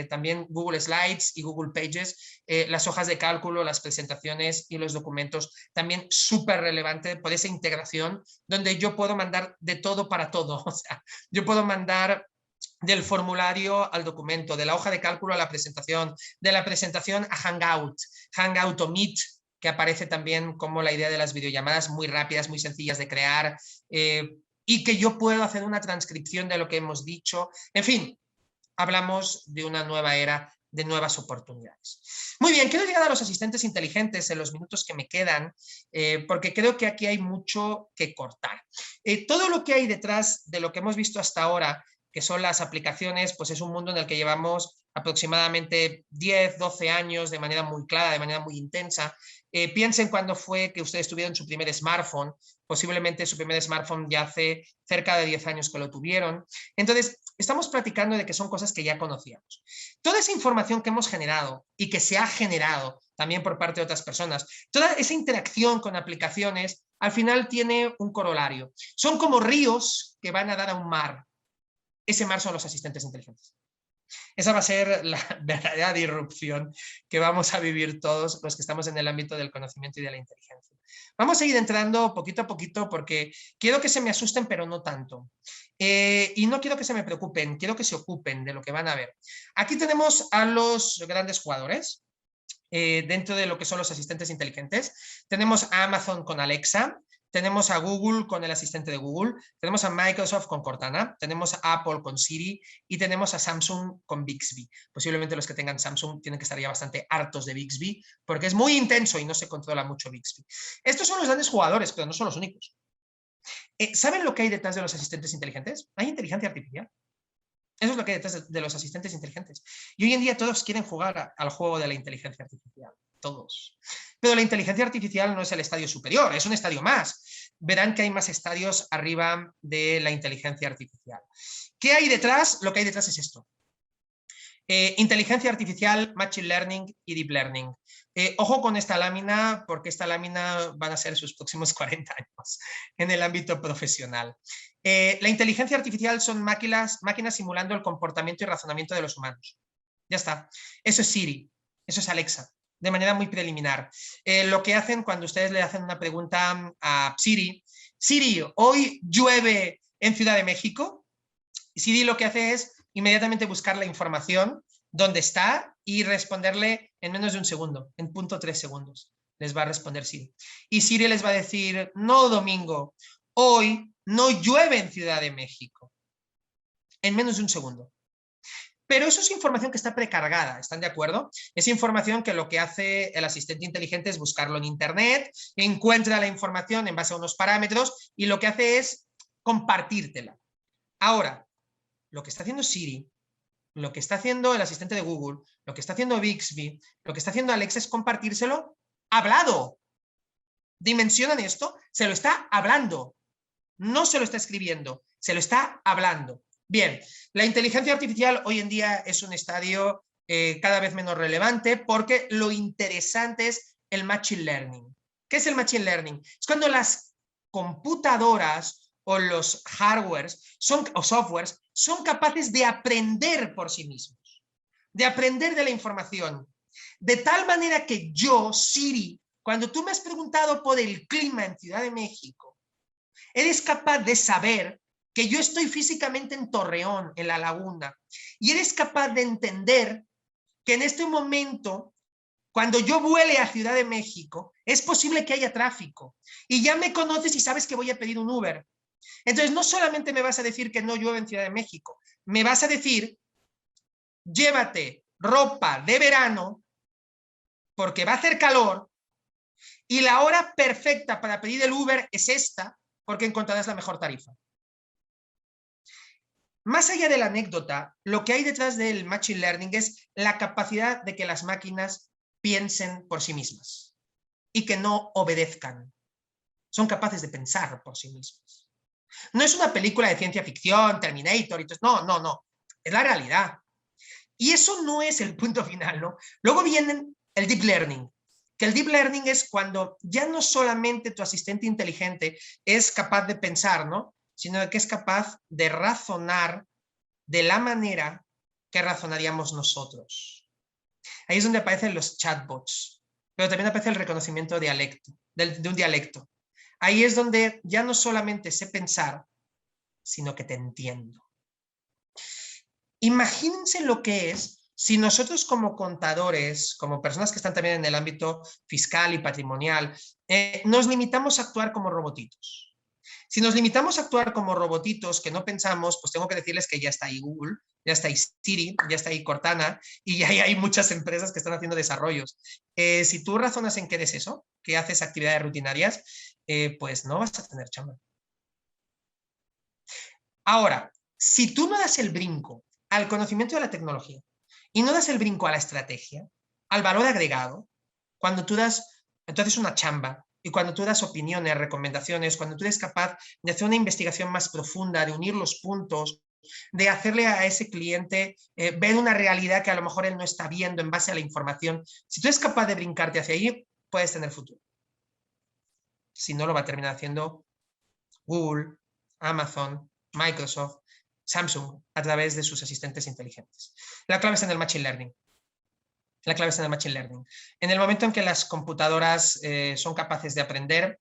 también Google Slides y Google Pages, las hojas de cálculo, las presentaciones y los documentos, también súper relevante por esa integración donde yo puedo mandar de todo para todo. O sea, yo puedo mandar del formulario al documento, de la hoja de cálculo a la presentación, de la presentación a Hangout o Meet, que aparece también como la idea de las videollamadas muy rápidas, muy sencillas de crear, y que yo puedo hacer una transcripción de lo que hemos dicho. En fin, hablamos de una nueva era, de nuevas oportunidades. Muy bien, quiero llegar a los asistentes inteligentes en los minutos que me quedan, porque creo que aquí hay mucho que cortar. Todo lo que hay detrás de lo que hemos visto hasta ahora que son las aplicaciones, pues es un mundo en el que llevamos aproximadamente 10, 12 años de manera muy clara, de manera muy intensa. Piensen cuándo fue que ustedes tuvieron su primer smartphone, posiblemente su primer smartphone ya hace cerca de 10 años que lo tuvieron. Entonces, estamos platicando de que son cosas que ya conocíamos. Toda esa información que hemos generado y que se ha generado también por parte de otras personas, toda esa interacción con aplicaciones, al final tiene un corolario. Son como ríos que van a dar a un mar. Ese mar son los asistentes inteligentes. Esa va a ser la verdadera disrupción que vamos a vivir todos los que estamos en el ámbito del conocimiento y de la inteligencia. Vamos a ir entrando poquito a poquito porque quiero que se me asusten, pero no tanto. Y no quiero que se me preocupen, quiero que se ocupen de lo que van a ver. Aquí tenemos a los grandes jugadores dentro de lo que son los asistentes inteligentes. Tenemos a Amazon con Alexa, tenemos a Google con el asistente de Google, tenemos a Microsoft con Cortana, tenemos a Apple con Siri y tenemos a Samsung con Bixby. Posiblemente los que tengan Samsung tienen que estar ya bastante hartos de Bixby porque es muy intenso y no se controla mucho Bixby. Estos son los grandes jugadores, pero no son los únicos. ¿Saben lo que hay detrás de los asistentes inteligentes? Hay inteligencia artificial. Eso es lo que hay detrás de los asistentes inteligentes. Y hoy en día todos quieren jugar al juego de la inteligencia artificial. Todos. Pero la inteligencia artificial no es el estadio superior, es un estadio más. Verán que hay más estadios arriba de la inteligencia artificial. ¿Qué hay detrás? Lo que hay detrás es esto. Inteligencia artificial, Machine Learning y Deep Learning. Ojo con esta lámina, porque esta lámina van a ser sus próximos 40 años en el ámbito profesional. La inteligencia artificial son máquinas simulando el comportamiento y razonamiento de los humanos. Ya está. Eso es Siri, eso es Alexa, de manera muy preliminar. Lo que hacen cuando ustedes le hacen una pregunta a Siri, Siri, ¿hoy llueve en Ciudad de México? Siri lo que hace es inmediatamente buscar la información, dónde está y responderle en menos de un segundo, en 0.3 segundos. Les va a responder Siri. Y Siri les va a decir, no, Domingo, hoy no llueve en Ciudad de México. En menos de un segundo. Pero eso es información que está precargada, ¿están de acuerdo? Es información que lo que hace el asistente inteligente es buscarlo en internet, encuentra la información en base a unos parámetros y lo que hace es compartírtela. Ahora, lo que está haciendo Siri, lo que está haciendo el asistente de Google, lo que está haciendo Bixby, lo que está haciendo Alexa es compartírselo hablado. ¿Dimensionan esto? Se lo está hablando. No se lo está escribiendo, se lo está hablando. Bien, la inteligencia artificial hoy en día es un estadio cada vez menos relevante porque lo interesante es el Machine Learning. ¿Qué es el Machine Learning? Es cuando las computadoras o los hardwares o softwares son capaces de aprender por sí mismos, de aprender de la información, de tal manera que yo, Siri, cuando tú me has preguntado por el clima en Ciudad de México, eres capaz de saber que yo estoy físicamente en Torreón, en la laguna, y eres capaz de entender que en este momento, cuando yo vuele a Ciudad de México, es posible que haya tráfico, y ya me conoces y sabes que voy a pedir un Uber. Entonces, no solamente me vas a decir que no llueve en Ciudad de México, me vas a decir, llévate ropa de verano, porque va a hacer calor, y la hora perfecta para pedir el Uber es esta, porque encontrarás la mejor tarifa. Más allá de la anécdota, lo que hay detrás del Machine Learning es la capacidad de que las máquinas piensen por sí mismas y que no obedezcan. Son capaces de pensar por sí mismas. No es una película de ciencia ficción, Terminator, y todo. No. Es la realidad. Y eso no es el punto final, ¿no? Luego viene el Deep Learning, que el Deep Learning es cuando ya no solamente tu asistente inteligente es capaz de pensar, ¿no? Sino que es capaz de razonar de la manera que razonaríamos nosotros. Ahí es donde aparecen los chatbots, pero también aparece el reconocimiento de un dialecto. Ahí es donde ya no solamente sé pensar, sino que te entiendo. Imagínense lo que es si nosotros como contadores, como personas que están también en el ámbito fiscal y patrimonial, nos limitamos a actuar como robotitos. Si nos limitamos a actuar como robotitos que no pensamos, pues tengo que decirles que ya está ahí Google, ya está ahí Siri, ya está ahí Cortana y ya hay muchas empresas que están haciendo desarrollos. Si tú razonas en qué eres eso, que haces actividades rutinarias, pues no vas a tener chamba. Ahora, Si tú no das el brinco al conocimiento de la tecnología y no das el brinco a la estrategia, al valor agregado, cuando tú das entonces una chamba y cuando tú das opiniones, recomendaciones, cuando tú eres capaz de hacer una investigación más profunda, de unir los puntos, de hacerle a ese cliente ver una realidad que a lo mejor él no está viendo en base a la información, si tú eres capaz de brincarte hacia ahí, puedes tener futuro. Si no, lo va a terminar haciendo Google, Amazon, Microsoft, Samsung a través de sus asistentes inteligentes. La clave está en el Machine Learning. La clave está en el Machine Learning. En el momento en que las computadoras son capaces de aprender,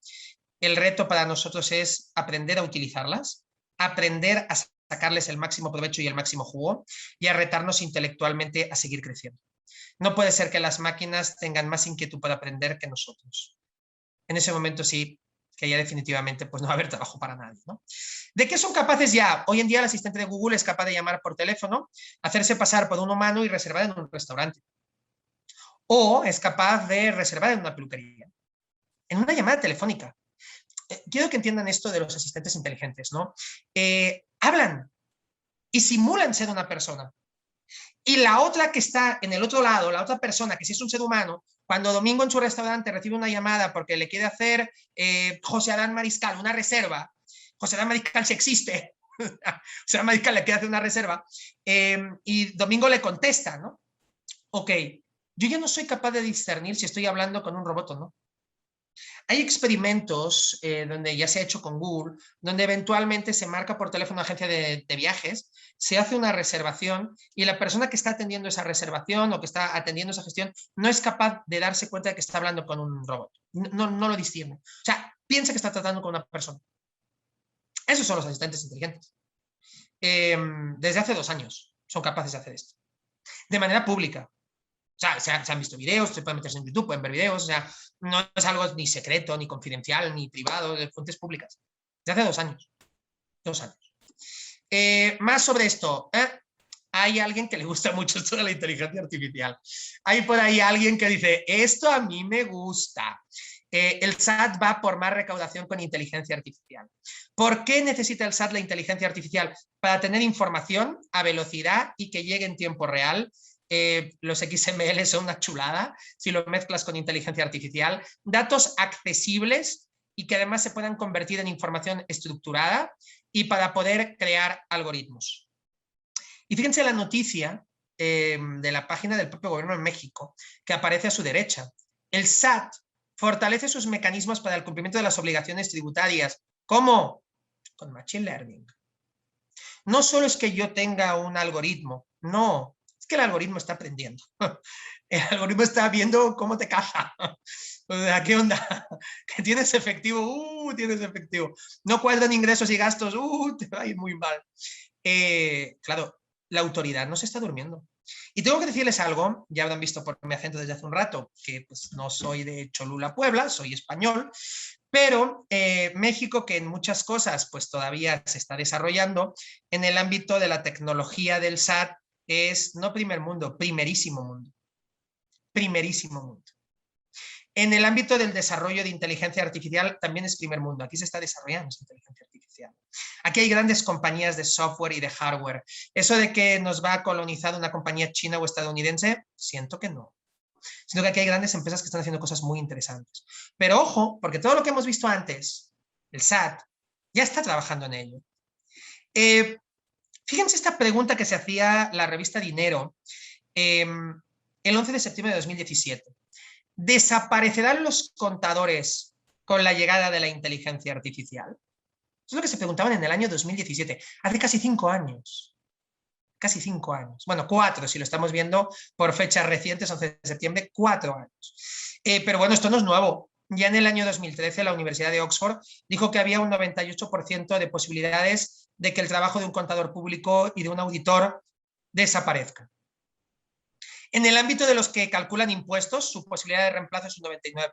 el reto para nosotros es aprender a utilizarlas, aprender a sacarles el máximo provecho y el máximo jugo y a retarnos intelectualmente a seguir creciendo. No puede ser que las máquinas tengan más inquietud para aprender que nosotros. En ese momento sí, que ya definitivamente pues no va a haber trabajo para nadie, ¿no? ¿De qué son capaces ya? Hoy en día el asistente de Google es capaz de llamar por teléfono, hacerse pasar por un humano y reservar en un restaurante. O es capaz de reservar en una peluquería, en una llamada telefónica. Quiero que entiendan esto de los asistentes inteligentes, ¿no? Hablan y simulan ser una persona. Y la otra que está en el otro lado, la otra persona, que sí es un ser humano, cuando Domingo en su restaurante recibe una llamada porque le quiere hacer José Adán Mariscal una reserva, José Adán Mariscal si existe, José Adán Mariscal le quiere hacer una reserva, y Domingo le contesta, ¿no? Ok, yo ya no soy capaz de discernir si estoy hablando con un robot o no. Hay experimentos donde ya se ha hecho con Google, donde eventualmente se marca por teléfono una agencia de viajes, se hace una reservación y la persona que está atendiendo esa reservación o que está atendiendo esa gestión no es capaz de darse cuenta de que está hablando con un robot. No lo discierne. O sea, piensa que está tratando con una persona. Esos son los asistentes inteligentes. Desde hace 2 años son capaces de hacer esto. De manera pública. O sea, se han visto videos, se pueden meterse en YouTube, pueden ver videos, o sea, no es algo ni secreto, ni confidencial, ni privado, de fuentes públicas. Desde hace 2 años. 2 años. Más sobre esto. Hay alguien que le gusta mucho esto de la inteligencia artificial. Hay por ahí alguien que dice, esto a mí me gusta. El SAT va por más recaudación con inteligencia artificial. ¿Por qué necesita el SAT la inteligencia artificial? Para tener información a velocidad y que llegue en tiempo real. Los XML son una chulada si lo mezclas con inteligencia artificial. Datos accesibles y que además se puedan convertir en información estructurada y para poder crear algoritmos. Y fíjense la noticia de la página del propio gobierno en México que aparece a su derecha. El SAT fortalece sus mecanismos para el cumplimiento de las obligaciones tributarias. ¿Cómo? Con Machine Learning. No solo es que yo tenga un algoritmo, no, es que el algoritmo está aprendiendo. El algoritmo está viendo cómo te caza. O sea, ¿qué onda? Que tienes efectivo, tienes efectivo. No cuadran ingresos y gastos, te va a ir muy mal. Claro, la autoridad no se está durmiendo. Y tengo que decirles algo, ya habrán visto por mi acento desde hace un rato, que pues, no soy de Cholula, Puebla, soy español, pero México, que en muchas cosas pues todavía se está desarrollando, en el ámbito de la tecnología del SAT es no primer mundo, primerísimo mundo. Primerísimo mundo. En el ámbito del desarrollo de inteligencia artificial también es primer mundo. Aquí se está desarrollando esa inteligencia artificial. Aquí hay grandes compañías de software y de hardware. Eso de que nos va a colonizar una compañía china o estadounidense, siento que no. Sino que aquí hay grandes empresas que están haciendo cosas muy interesantes. Pero ojo, porque todo lo que hemos visto antes, el SAT, ya está trabajando en ello. Fíjense esta pregunta que se hacía la revista Dinero el 11 de septiembre de 2017. ¿Desaparecerán los contadores con la llegada de la inteligencia artificial? Eso es lo que se preguntaban en el año 2017, hace casi 5 años. Casi 5 años. Bueno, 4, si lo estamos viendo por fechas recientes, 11 de septiembre, 4 años. Pero bueno, esto no es nuevo. Ya en el año 2013 la Universidad de Oxford dijo que había un 98% de posibilidades de que el trabajo de un contador público y de un auditor desaparezca. En el ámbito de los que calculan impuestos, su posibilidad de reemplazo es un 99%.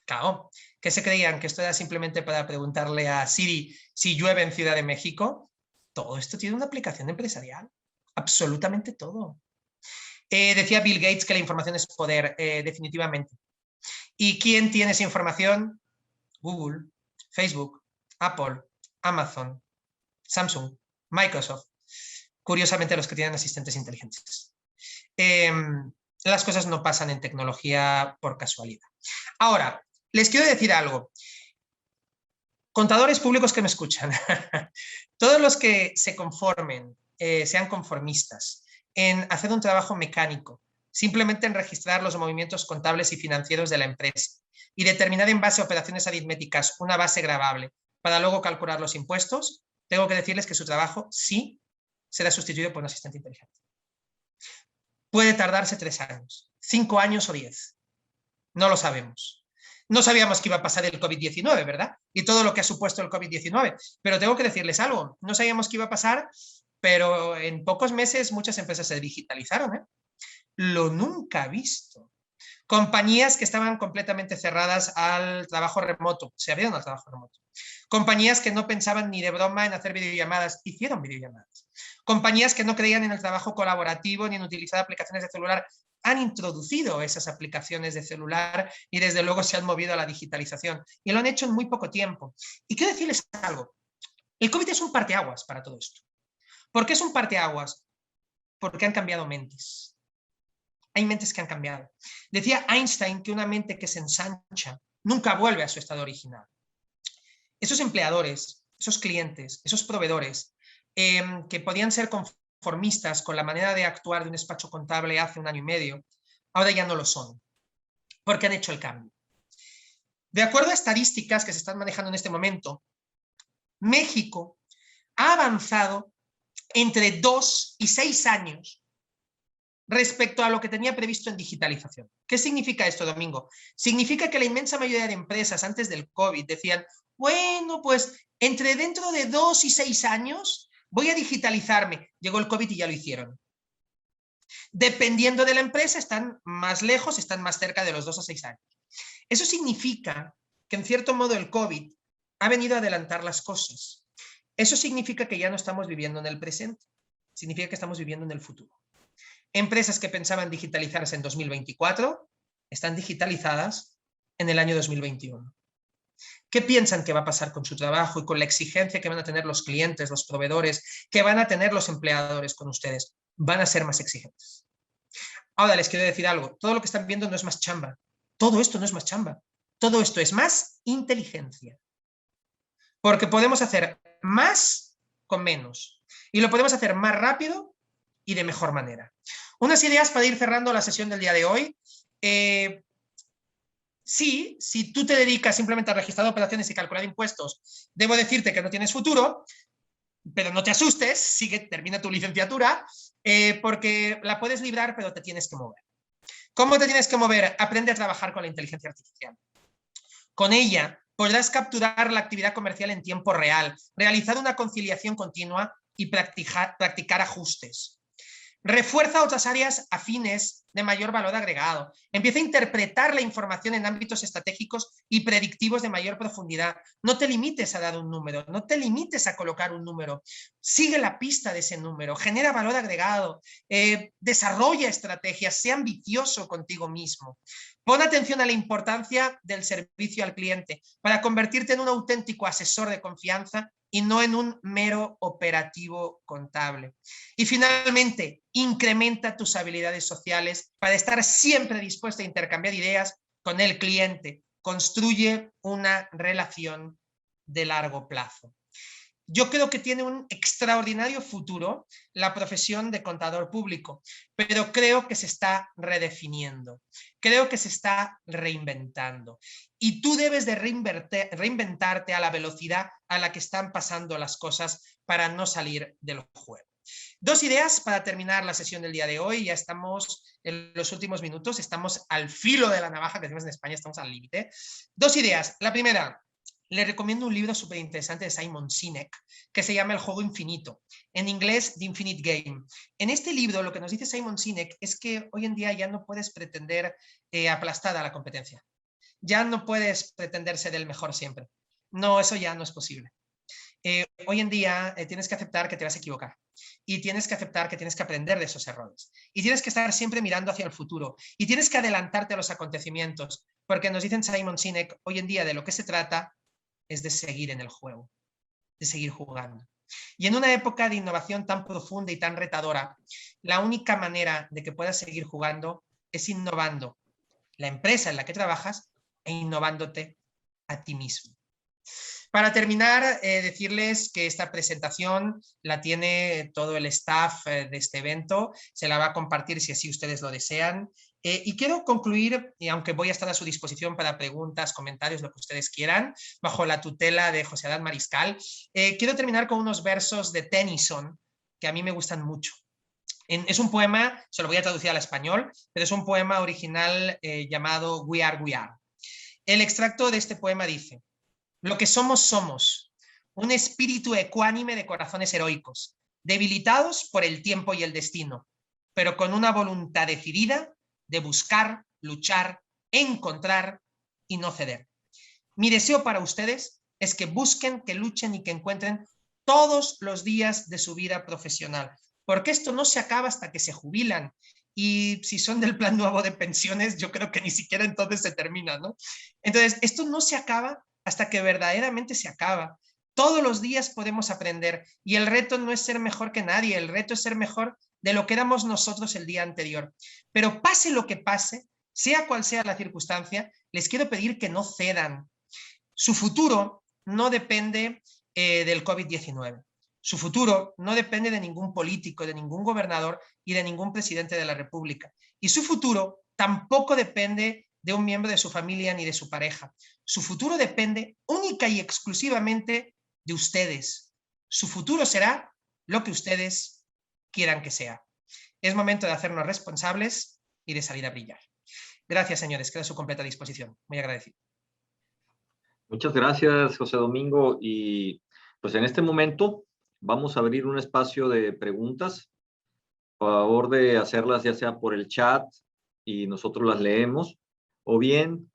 Claro, ¿qué se creían? ¿Que esto era simplemente para preguntarle a Siri si llueve en Ciudad de México? Todo esto tiene una aplicación empresarial. Absolutamente todo. Decía Bill Gates que la información es poder, definitivamente. ¿Y quién tiene esa información? Google, Facebook, Apple, Amazon, Samsung, Microsoft, curiosamente los que tienen asistentes inteligentes. Las cosas no pasan en tecnología por casualidad. Ahora, les quiero decir algo. Contadores públicos que me escuchan, todos los que se conformen, sean conformistas, en hacer un trabajo mecánico, simplemente en registrar los movimientos contables y financieros de la empresa y determinar en base a operaciones aritméticas una base gravable para luego calcular los impuestos, tengo que decirles que su trabajo sí será sustituido por un asistente inteligente. Puede tardarse 3 años, 5 años o 10. No lo sabemos. No sabíamos que iba a pasar el COVID-19, ¿verdad? Y todo lo que ha supuesto el COVID-19. Pero tengo que decirles algo. No sabíamos que iba a pasar, pero en pocos meses muchas empresas se digitalizaron, ¿eh? Lo nunca visto. Compañías que estaban completamente cerradas al trabajo remoto, se abrieron al trabajo remoto. Compañías que no pensaban ni de broma en hacer videollamadas, hicieron videollamadas. Compañías que no creían en el trabajo colaborativo ni en utilizar aplicaciones de celular, han introducido esas aplicaciones de celular y desde luego se han movido a la digitalización y lo han hecho en muy poco tiempo. Y quiero decirles algo, el COVID es un parteaguas para todo esto. ¿Por qué es un parteaguas? Porque han cambiado mentes. Hay mentes que han cambiado. Decía Einstein que una mente que se ensancha nunca vuelve a su estado original. Esos empleadores, esos clientes, esos proveedores que podían ser conformistas con la manera de actuar de un despacho contable hace 1 año y medio, ahora ya no lo son, porque han hecho el cambio. De acuerdo a estadísticas que se están manejando en este momento, México ha avanzado entre 2 y 6 años respecto a lo que tenía previsto en digitalización. ¿Qué significa esto, Domingo? Significa que la inmensa mayoría de empresas antes del COVID decían, bueno, pues dentro de 2 y 6 años voy a digitalizarme. Llegó el COVID y ya lo hicieron. Dependiendo de la empresa, están más lejos, están más cerca de los 2 a 6 años. Eso significa que, en cierto modo, el COVID ha venido a adelantar las cosas. Eso significa que ya no estamos viviendo en el presente. Significa que estamos viviendo en el futuro. Empresas que pensaban digitalizarse en 2024 están digitalizadas en el año 2021. ¿Qué piensan que va a pasar con su trabajo y con la exigencia que van a tener los clientes, los proveedores, que van a tener los empleadores con ustedes? Van a ser más exigentes. Ahora les quiero decir algo, todo lo que están viendo no es más chamba. Todo esto no es más chamba. Todo esto es más inteligencia. Porque podemos hacer más con menos. Y lo podemos hacer más rápido y de mejor manera. Unas ideas para ir cerrando la sesión del día de hoy. Sí, si tú te dedicas simplemente a registrar operaciones y calcular impuestos, debo decirte que no tienes futuro, pero no te asustes, termina tu licenciatura, porque la puedes librar, pero te tienes que mover. ¿Cómo te tienes que mover? Aprende a trabajar con la inteligencia artificial. Con ella podrás capturar la actividad comercial en tiempo real, realizar una conciliación continua y practicar ajustes. Refuerza otras áreas afines de mayor valor agregado. Empieza a interpretar la información en ámbitos estratégicos y predictivos de mayor profundidad. No te limites a dar un número, no te limites a colocar un número. Sigue la pista de ese número, genera valor agregado, desarrolla estrategias, sea ambicioso contigo mismo. Pon atención a la importancia del servicio al cliente para convertirte en un auténtico asesor de confianza y no en un mero operativo contable. Y finalmente, incrementa tus habilidades sociales para estar siempre dispuesto a intercambiar ideas con el cliente. Construye una relación de largo plazo. Yo creo que tiene un extraordinario futuro la profesión de contador público, pero creo que se está redefiniendo, creo que se está reinventando. Y tú debes de reinventarte a la velocidad a la que están pasando las cosas para no salir del juego. 2 ideas para terminar la sesión del día de hoy. Ya estamos en los últimos minutos, estamos al filo de la navaja, que decimos en España, estamos al límite. 2 ideas. La primera, le recomiendo un libro súper interesante de Simon Sinek que se llama El juego infinito, en inglés The Infinite Game. En este libro lo que nos dice Simon Sinek es que hoy en día ya no puedes pretender aplastar a la competencia. Ya no puedes pretender ser el mejor siempre. No, eso ya no es posible. Hoy en día tienes que aceptar que te vas a equivocar y tienes que aceptar que tienes que aprender de esos errores y tienes que estar siempre mirando hacia el futuro y tienes que adelantarte a los acontecimientos, porque nos dicen Simon Sinek, hoy en día de lo que se trata es de seguir en el juego, de seguir jugando. Y en una época de innovación tan profunda y tan retadora, la única manera de que puedas seguir jugando es innovando la empresa en la que trabajas e innovándote a ti mismo. Para terminar, decirles que esta presentación la tiene todo el staff de este evento, se la va a compartir si así ustedes lo desean. Y quiero concluir, y aunque voy a estar a su disposición para preguntas, comentarios, lo que ustedes quieran, bajo la tutela de José Adán Mariscal, quiero terminar con unos versos de Tennyson que a mí me gustan mucho. Es un poema, se lo voy a traducir al español, pero es un poema original llamado We Are, We Are. El extracto de este poema dice: lo que somos, somos un espíritu ecuánime de corazones heroicos, debilitados por el tiempo y el destino, pero con una voluntad decidida de buscar, luchar, encontrar y no ceder. Mi deseo para ustedes es que busquen, que luchen y que encuentren todos los días de su vida profesional, porque esto no se acaba hasta que se jubilan. Y si son del plan nuevo de pensiones, yo creo que ni siquiera entonces se termina, ¿no? Entonces, esto no se acaba hasta que verdaderamente se acaba. Todos los días podemos aprender y el reto no es ser mejor que nadie, el reto es ser mejor de lo que éramos nosotros el día anterior. Pero pase lo que pase, sea cual sea la circunstancia, les quiero pedir que no cedan. Su futuro no depende del COVID-19. Su futuro no depende de ningún político, de ningún gobernador y de ningún presidente de la República. Y su futuro tampoco depende de un miembro de su familia ni de su pareja. Su futuro depende única y exclusivamente de ustedes. Su futuro será lo que ustedes quieran que sea. Es momento de hacernos responsables y de salir a brillar. Gracias, señores. Queda a su completa disposición. Muy agradecido. Muchas gracias, José Domingo. Y pues en este momento vamos a abrir un espacio de preguntas. Por favor de hacerlas ya sea por el chat y nosotros las leemos, o bien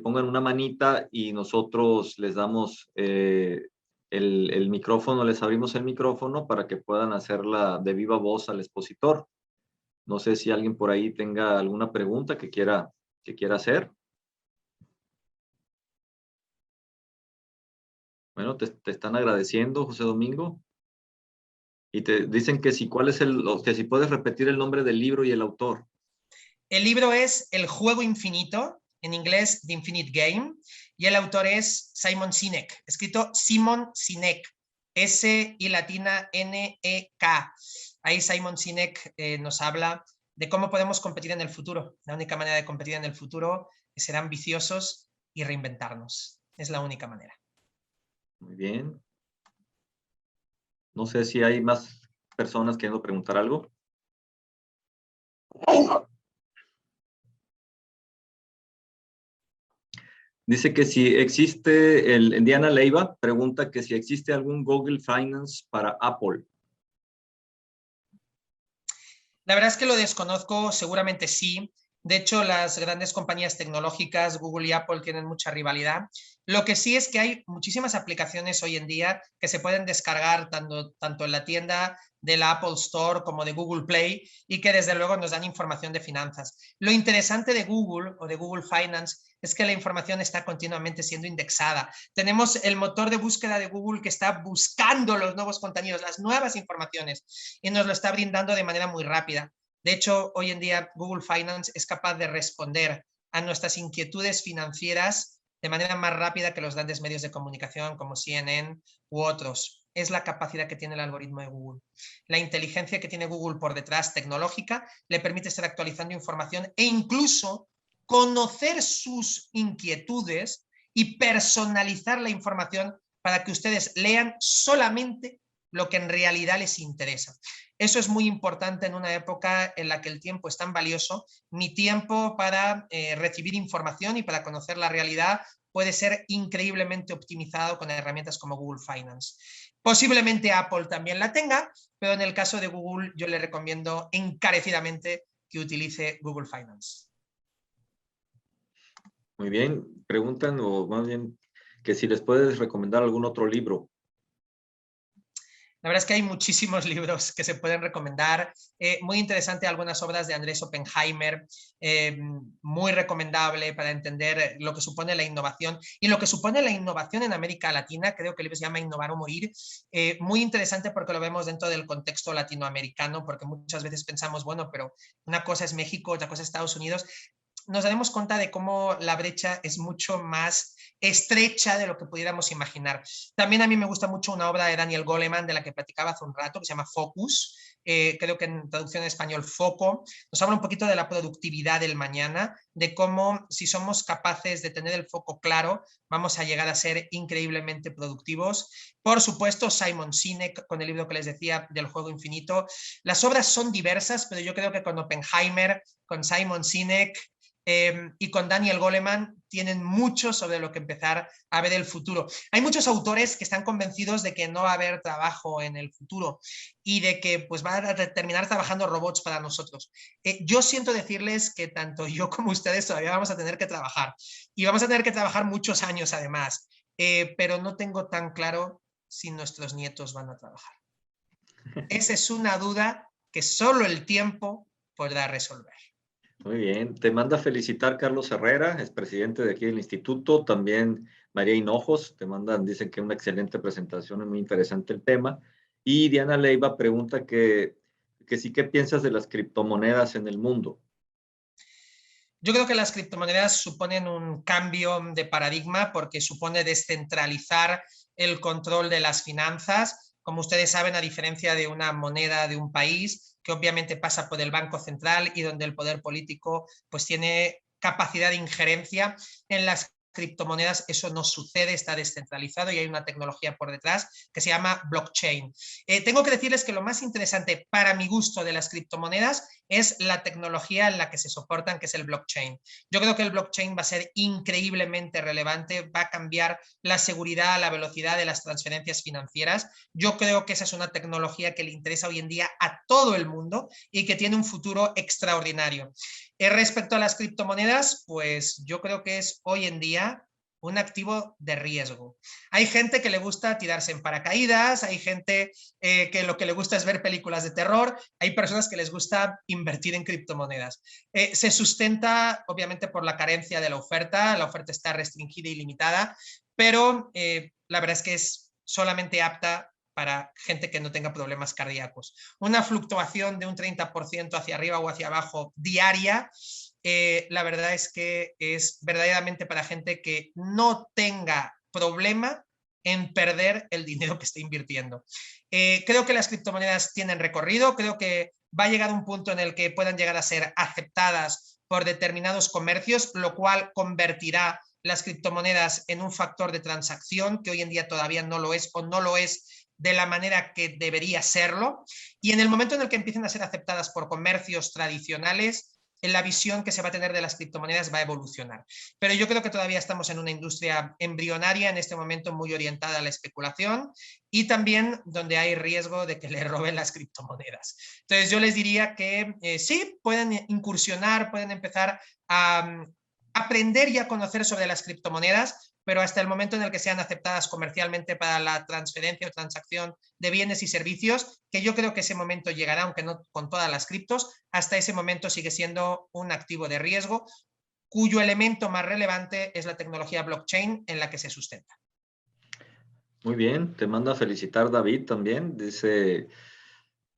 pongan una manita y nosotros les damos el micrófono, les abrimos el micrófono para que puedan hacerla de viva voz al expositor. No sé si alguien por ahí tenga alguna pregunta que quiera hacer. Bueno, te están agradeciendo, José Domingo. Y te dicen que si si puedes repetir el nombre del libro y el autor. El libro es El juego infinito, en inglés The Infinite Game, y el autor es Simon Sinek, escrito Simon Sinek, S y latina N-E-K. Ahí Simon Sinek nos habla de cómo podemos competir en el futuro. La única manera de competir en el futuro es ser ambiciosos y reinventarnos. Es la única manera. Muy bien. No sé si hay más personas queriendo preguntar algo. Dice que si existe, Diana Leiva pregunta que si existe algún Google Finance para Apple. La verdad es que lo desconozco, seguramente sí. De hecho, las grandes compañías tecnológicas, Google y Apple, tienen mucha rivalidad. Lo que sí es que hay muchísimas aplicaciones hoy en día que se pueden descargar tanto en la tienda de la Apple Store como de Google Play y que desde luego nos dan información de finanzas. Lo interesante de Google o de Google Finance es que la información está continuamente siendo indexada. Tenemos el motor de búsqueda de Google que está buscando los nuevos contenidos, las nuevas informaciones y nos lo está brindando de manera muy rápida. De hecho, hoy en día Google Finance es capaz de responder a nuestras inquietudes financieras de manera más rápida que los grandes medios de comunicación como CNN u otros. Es la capacidad que tiene el algoritmo de Google. La inteligencia que tiene Google por detrás tecnológica le permite estar actualizando información e incluso conocer sus inquietudes y personalizar la información para que ustedes lean solamente lo que en realidad les interesa. Eso es muy importante en una época en la que el tiempo es tan valioso. Mi tiempo para recibir información y para conocer la realidad puede ser increíblemente optimizado con herramientas como Google Finance. Posiblemente Apple también la tenga, pero en el caso de Google yo le recomiendo encarecidamente que utilice Google Finance. Muy bien, preguntan, o más bien, que si les puedes recomendar algún otro libro. La verdad es que hay muchísimos libros que se pueden recomendar. Muy interesante algunas obras de Andrés Oppenheimer, muy recomendable para entender lo que supone la innovación y lo que supone la innovación en América Latina. Creo que el libro se llama Innovar o Morir. Muy interesante porque lo vemos dentro del contexto latinoamericano, porque muchas veces pensamos, bueno, pero una cosa es México, otra cosa es Estados Unidos. Nos daremos cuenta de cómo la brecha es mucho más estrecha de lo que pudiéramos imaginar. También a mí me gusta mucho una obra de Daniel Goleman, de la que platicaba hace un rato, que se llama Focus, creo que en traducción en español Foco. Nos habla un poquito de la productividad del mañana, de cómo si somos capaces de tener el foco claro, vamos a llegar a ser increíblemente productivos. Por supuesto, Simon Sinek, con el libro que les decía del juego infinito. Las obras son diversas, pero yo creo que con Oppenheimer, con Simon Sinek, y con Daniel Goleman tienen mucho sobre lo que empezar a ver el futuro. Hay muchos autores que están convencidos de que no va a haber trabajo en el futuro y de que pues van a terminar trabajando robots para nosotros. Yo siento decirles que tanto yo como ustedes todavía vamos a tener que trabajar y vamos a tener que trabajar muchos años además, pero no tengo tan claro si nuestros nietos van a trabajar. Esa es una duda que solo el tiempo podrá resolver. Muy bien, te manda a felicitar Carlos Herrera, es presidente de aquí del instituto, también María Hinojos, te mandan, dicen que una excelente presentación, es muy interesante el tema. Y Diana Leiva pregunta que sí, ¿qué piensas de las criptomonedas en el mundo? Yo creo que las criptomonedas suponen un cambio de paradigma porque supone descentralizar el control de las finanzas. Como ustedes saben, a diferencia de una moneda de un país, que obviamente pasa por el Banco Central y donde el poder político pues tiene capacidad de injerencia, en las criptomonedas eso no sucede, está descentralizado y hay una tecnología por detrás que se llama blockchain. Tengo que decirles que lo más interesante para mi gusto de las criptomonedas es la tecnología en la que se soportan, que es el blockchain. Yo creo que el blockchain va a ser increíblemente relevante, va a cambiar la seguridad, la velocidad de las transferencias financieras. Yo creo que esa es una tecnología que le interesa hoy en día a todo el mundo y que tiene un futuro extraordinario. Respecto a las criptomonedas, pues yo creo que es hoy en día un activo de riesgo. Hay gente que le gusta tirarse en paracaídas, hay gente que lo que le gusta es ver películas de terror, hay personas que les gusta invertir en criptomonedas. Se sustenta obviamente por la carencia de la oferta está restringida y limitada, pero la verdad es que es solamente apta para gente que no tenga problemas cardíacos. Una fluctuación de un 30% hacia arriba o hacia abajo diaria, la verdad es que es verdaderamente para gente que no tenga problema en perder el dinero que está invirtiendo. Creo que las criptomonedas tienen recorrido, creo que va a llegar un punto en el que puedan llegar a ser aceptadas por determinados comercios, lo cual convertirá las criptomonedas en un factor de transacción que hoy en día todavía no lo es o no lo es de la manera que debería serlo, y en el momento en el que empiecen a ser aceptadas por comercios tradicionales, la visión que se va a tener de las criptomonedas va a evolucionar. Pero yo creo que todavía estamos en una industria embrionaria en este momento, muy orientada a la especulación y también donde hay riesgo de que le roben las criptomonedas. Entonces yo les diría que sí, pueden incursionar, pueden empezar a aprender y a conocer sobre las criptomonedas, pero hasta el momento en el que sean aceptadas comercialmente para la transferencia o transacción de bienes y servicios, que yo creo que ese momento llegará, aunque no con todas las criptos, hasta ese momento sigue siendo un activo de riesgo, cuyo elemento más relevante es la tecnología blockchain en la que se sustenta. Muy bien, te manda a felicitar David también, dice...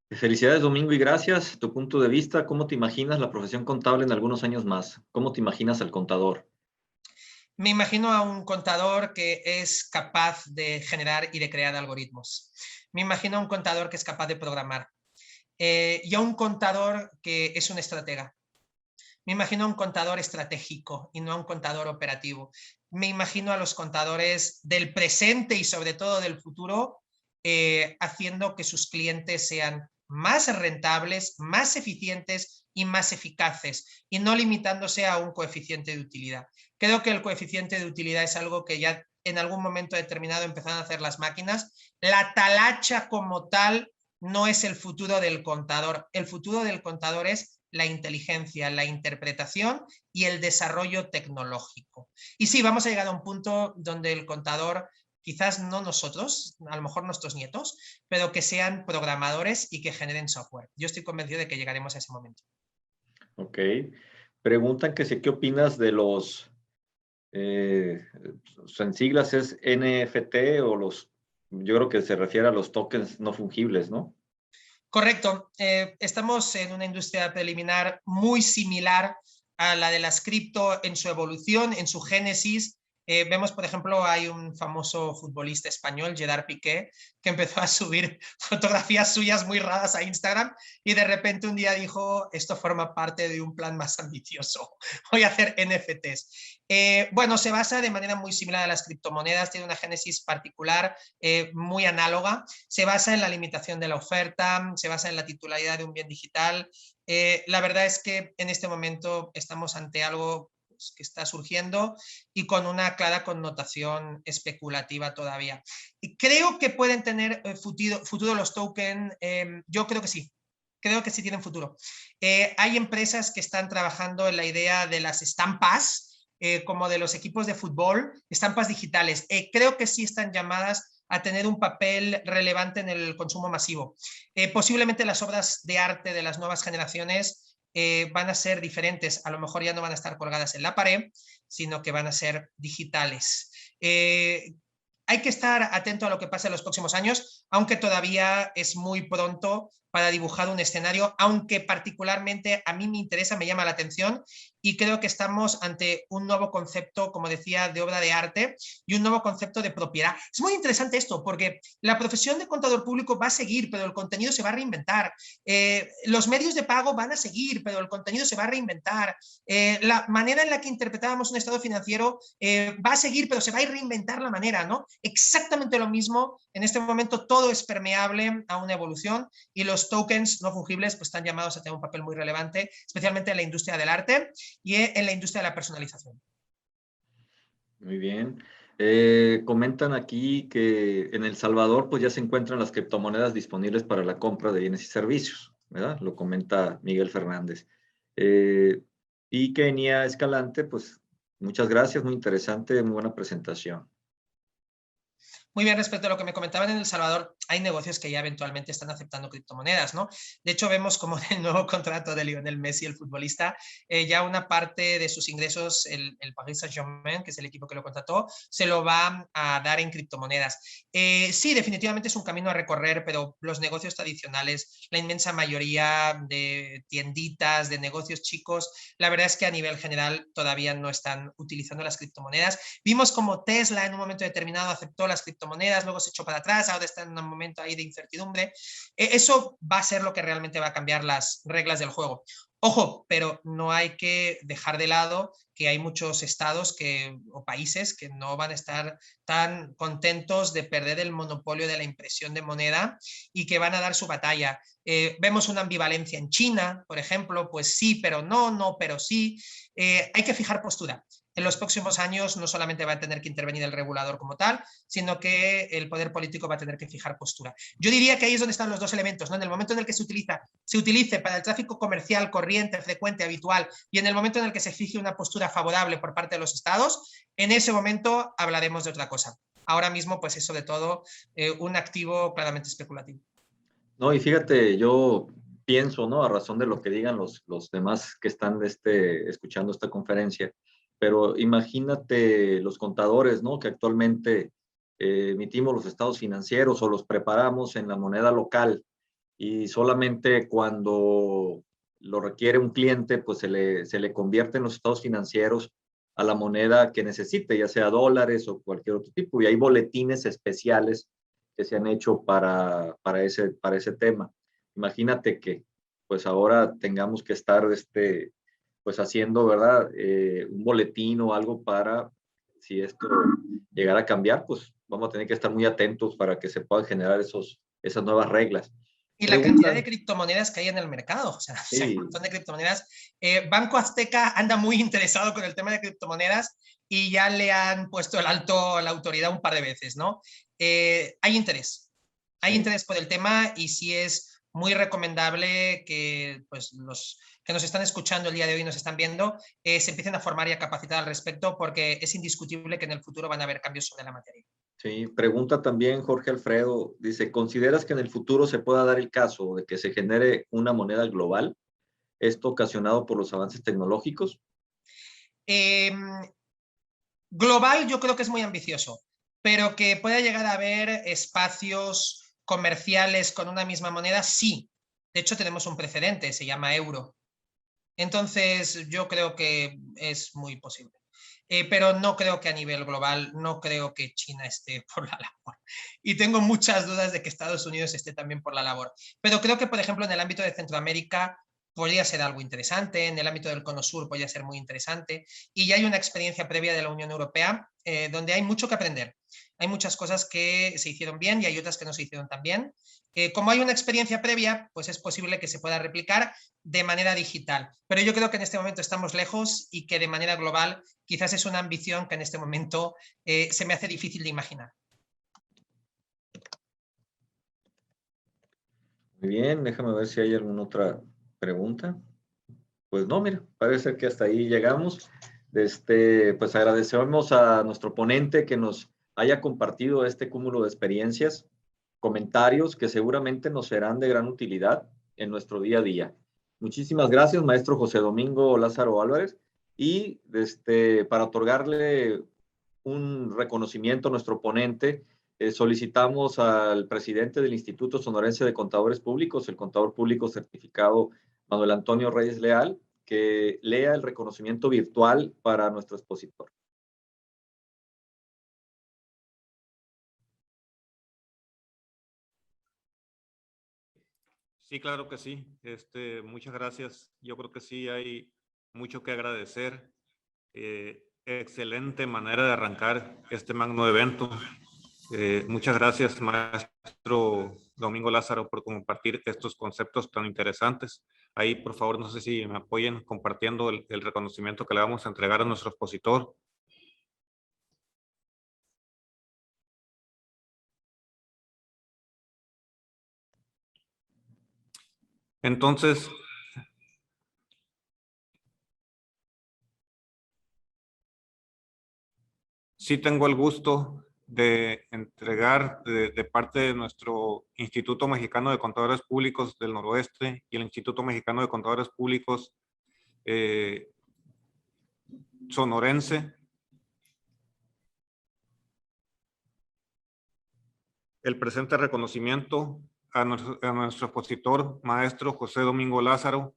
Felicidades, Domingo, y gracias. Tu punto de vista, ¿cómo te imaginas la profesión contable en algunos años más? ¿Cómo te imaginas al contador? Me imagino a un contador que es capaz de generar y de crear algoritmos. Me imagino a un contador que es capaz de programar. Y a un contador que es un estratega. Me imagino a un contador estratégico y no a un contador operativo. Me imagino a los contadores del presente y sobre todo del futuro haciendo que sus clientes sean más rentables, más eficientes y más eficaces y no limitándose a un coeficiente de utilidad. Creo que el coeficiente de utilidad es algo que ya en algún momento determinado empezaron a hacer las máquinas. La talacha como tal no es el futuro del contador. El futuro del contador es la inteligencia, la interpretación y el desarrollo tecnológico. Y sí, vamos a llegar a un punto donde el contador quizás no nosotros, a lo mejor nuestros nietos, pero que sean programadores y que generen software. Yo estoy convencido de que llegaremos a ese momento. Ok. Preguntan que si qué opinas de los, en siglas es NFT o los, yo creo que se refiere a los tokens no fungibles, ¿no? Correcto. Estamos en una industria preliminar muy similar a la de las cripto en su evolución, en su génesis. Vemos, por ejemplo, hay un famoso futbolista español, Gerard Piqué, que empezó a subir fotografías suyas muy raras a Instagram y de repente un día dijo, esto forma parte de un plan más ambicioso, voy a hacer NFTs. Bueno, se basa de manera muy similar a las criptomonedas, tiene una génesis particular, muy análoga, se basa en la limitación de la oferta, se basa en la titularidad de un bien digital. La verdad es que en este momento estamos ante algo que está surgiendo y con una clara connotación especulativa todavía. Y creo que pueden tener futuro los tokens, yo creo que sí. Creo que sí tienen futuro. Hay empresas que están trabajando en la idea de las estampas, como de los equipos de fútbol, estampas digitales. Creo que sí están llamadas a tener un papel relevante en el consumo masivo. Posiblemente las obras de arte de las nuevas generaciones van a ser diferentes, a lo mejor ya no van a estar colgadas en la pared, sino que van a ser digitales. Hay que estar atento a lo que pasa en los próximos años, aunque todavía es muy pronto para dibujar un escenario, aunque particularmente a mí me interesa, me llama la atención y creo que estamos ante un nuevo concepto, como decía, de obra de arte y un nuevo concepto de propiedad. Es muy interesante esto porque la profesión de contador público va a seguir, pero el contenido se va a reinventar. Los medios de pago van a seguir, pero el contenido se va a reinventar. La manera en la que interpretábamos un estado financiero va a seguir, pero se va a reinventar la manera, ¿no? Exactamente lo mismo. En este momento todo es permeable a una evolución y los tokens no fungibles pues, están llamados a tener un papel muy relevante, especialmente en la industria del arte y en la industria de la personalización. Muy bien. Comentan aquí que en El Salvador pues ya se encuentran las criptomonedas disponibles para la compra de bienes y servicios, ¿verdad? Lo comenta Miguel Fernández. Y Kenia Escalante, pues muchas gracias, muy interesante, muy buena presentación. Muy bien, respecto a lo que me comentaban en El Salvador, hay negocios que ya eventualmente están aceptando criptomonedas, ¿no? De hecho, vemos como en el nuevo contrato de Lionel Messi, el futbolista, ya una parte de sus ingresos, el Paris Saint-Germain, que es el equipo que lo contrató, se lo va a dar en criptomonedas. Sí, definitivamente es un camino a recorrer, pero los negocios tradicionales, la inmensa mayoría de tienditas, de negocios chicos, la verdad es que a nivel general todavía no están utilizando las criptomonedas. Vimos como Tesla en un momento determinado aceptó las criptomonedas, luego se echó para atrás, ahora está en un momento ahí de incertidumbre. Eso va a ser lo que realmente va a cambiar las reglas del juego. Ojo, pero no hay que dejar de lado que hay muchos estados o países que no van a estar tan contentos de perder el monopolio de la impresión de moneda y que van a dar su batalla. Vemos una ambivalencia en China, por ejemplo, pues sí, pero no, no, pero sí. Hay que fijar postura. En los próximos años no solamente va a tener que intervenir el regulador como tal, sino que el poder político va a tener que fijar postura. Yo diría que ahí es donde están los dos elementos, ¿no? En el momento en el que se utilice para el tráfico comercial corriente, frecuente, habitual, y en el momento en el que se fije una postura favorable por parte de los estados, en ese momento hablaremos de otra cosa. Ahora mismo, pues es sobre todo un activo claramente especulativo. No, y fíjate, yo pienso, ¿no? A razón de lo que digan los demás que están escuchando esta conferencia, pero imagínate los contadores, ¿no? Que actualmente emitimos los estados financieros o los preparamos en la moneda local y solamente cuando lo requiere un cliente, pues se le convierte en los estados financieros a la moneda que necesite, ya sea dólares o cualquier otro tipo. Y hay boletines especiales que se han hecho para ese tema. Imagínate que pues ahora tengamos que estar pues haciendo, ¿verdad? Un boletín o algo para, si esto llegara a cambiar, pues vamos a tener que estar muy atentos para que se puedan generar esas nuevas reglas. Y la cantidad de criptomonedas que hay en el mercado, o sea, sí. Un montón de criptomonedas. Banco Azteca anda muy interesado con el tema de criptomonedas y ya le han puesto el alto a la autoridad un par de veces, ¿no? Hay interés. Hay interés por el tema y sí es muy recomendable que pues, los que nos están escuchando el día de hoy, nos están viendo, se empiecen a formar y a capacitar al respecto porque es indiscutible que en el futuro van a haber cambios sobre la materia. Sí, pregunta también Jorge Alfredo, dice, ¿consideras que en el futuro se pueda dar el caso de que se genere una moneda global? ¿Esto ocasionado por los avances tecnológicos? Global yo creo que es muy ambicioso, pero que pueda llegar a haber espacios comerciales con una misma moneda, sí. De hecho, tenemos un precedente, se llama euro. Entonces, yo creo que es muy posible. Pero no creo que a nivel global, no creo que China esté por la labor. Y tengo muchas dudas de que Estados Unidos esté también por la labor. Pero creo que, por ejemplo, en el ámbito de Centroamérica podría ser algo interesante, en el ámbito del Cono Sur podría ser muy interesante, y ya hay una experiencia previa de la Unión Europea donde hay mucho que aprender. Hay muchas cosas que se hicieron bien y hay otras que no se hicieron tan bien. Como hay una experiencia previa, pues es posible que se pueda replicar de manera digital. Pero yo creo que en este momento estamos lejos y que de manera global quizás es una ambición que en este momento se me hace difícil de imaginar. Muy bien, déjame ver si hay alguna otra pregunta. Pues no, mira, parece que hasta ahí llegamos. Pues agradecemos a nuestro ponente que nos haya compartido este cúmulo de experiencias, comentarios que seguramente nos serán de gran utilidad en nuestro día a día. Muchísimas gracias, maestro José Domingo Lázaro Álvarez. Y para otorgarle un reconocimiento a nuestro ponente, solicitamos al presidente del Instituto Sonorense de Contadores Públicos, el contador público certificado Manuel Antonio Reyes Leal, que lea el reconocimiento virtual para nuestro expositor. Sí, claro que sí. Muchas gracias. Yo creo que sí hay mucho que agradecer. Excelente manera de arrancar este magno evento. Muchas gracias, maestro Domingo Lázaro, por compartir estos conceptos tan interesantes. Ahí, por favor, no sé si me apoyen compartiendo el reconocimiento que le vamos a entregar a nuestro expositor. Entonces, sí tengo el gusto de entregar de parte de nuestro Instituto Mexicano de Contadores Públicos del Noroeste y el Instituto Mexicano de Contadores Públicos Sonorense, el presente reconocimiento a nuestro expositor, maestro José Domingo Lázaro,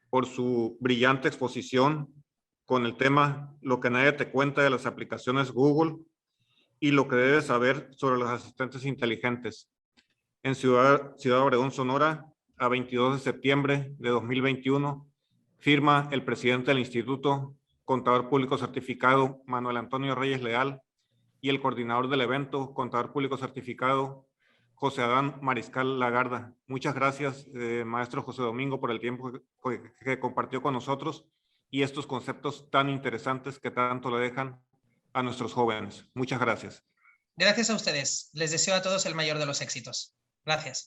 por su brillante exposición con el tema Lo que nadie te cuenta de las aplicaciones Google y lo que debes saber sobre los asistentes inteligentes. En Ciudad Obregón, Sonora, a 22 de septiembre de 2021, firma el presidente del Instituto, Contador Público Certificado, Manuel Antonio Reyes Leal, y el coordinador del evento, Contador Público Certificado, José Adán Mariscal Lagarda. Muchas gracias, maestro José Domingo, por el tiempo que compartió con nosotros y estos conceptos tan interesantes que tanto le dejan a nuestros jóvenes. Muchas gracias. Gracias a ustedes. Les deseo a todos el mayor de los éxitos. Gracias.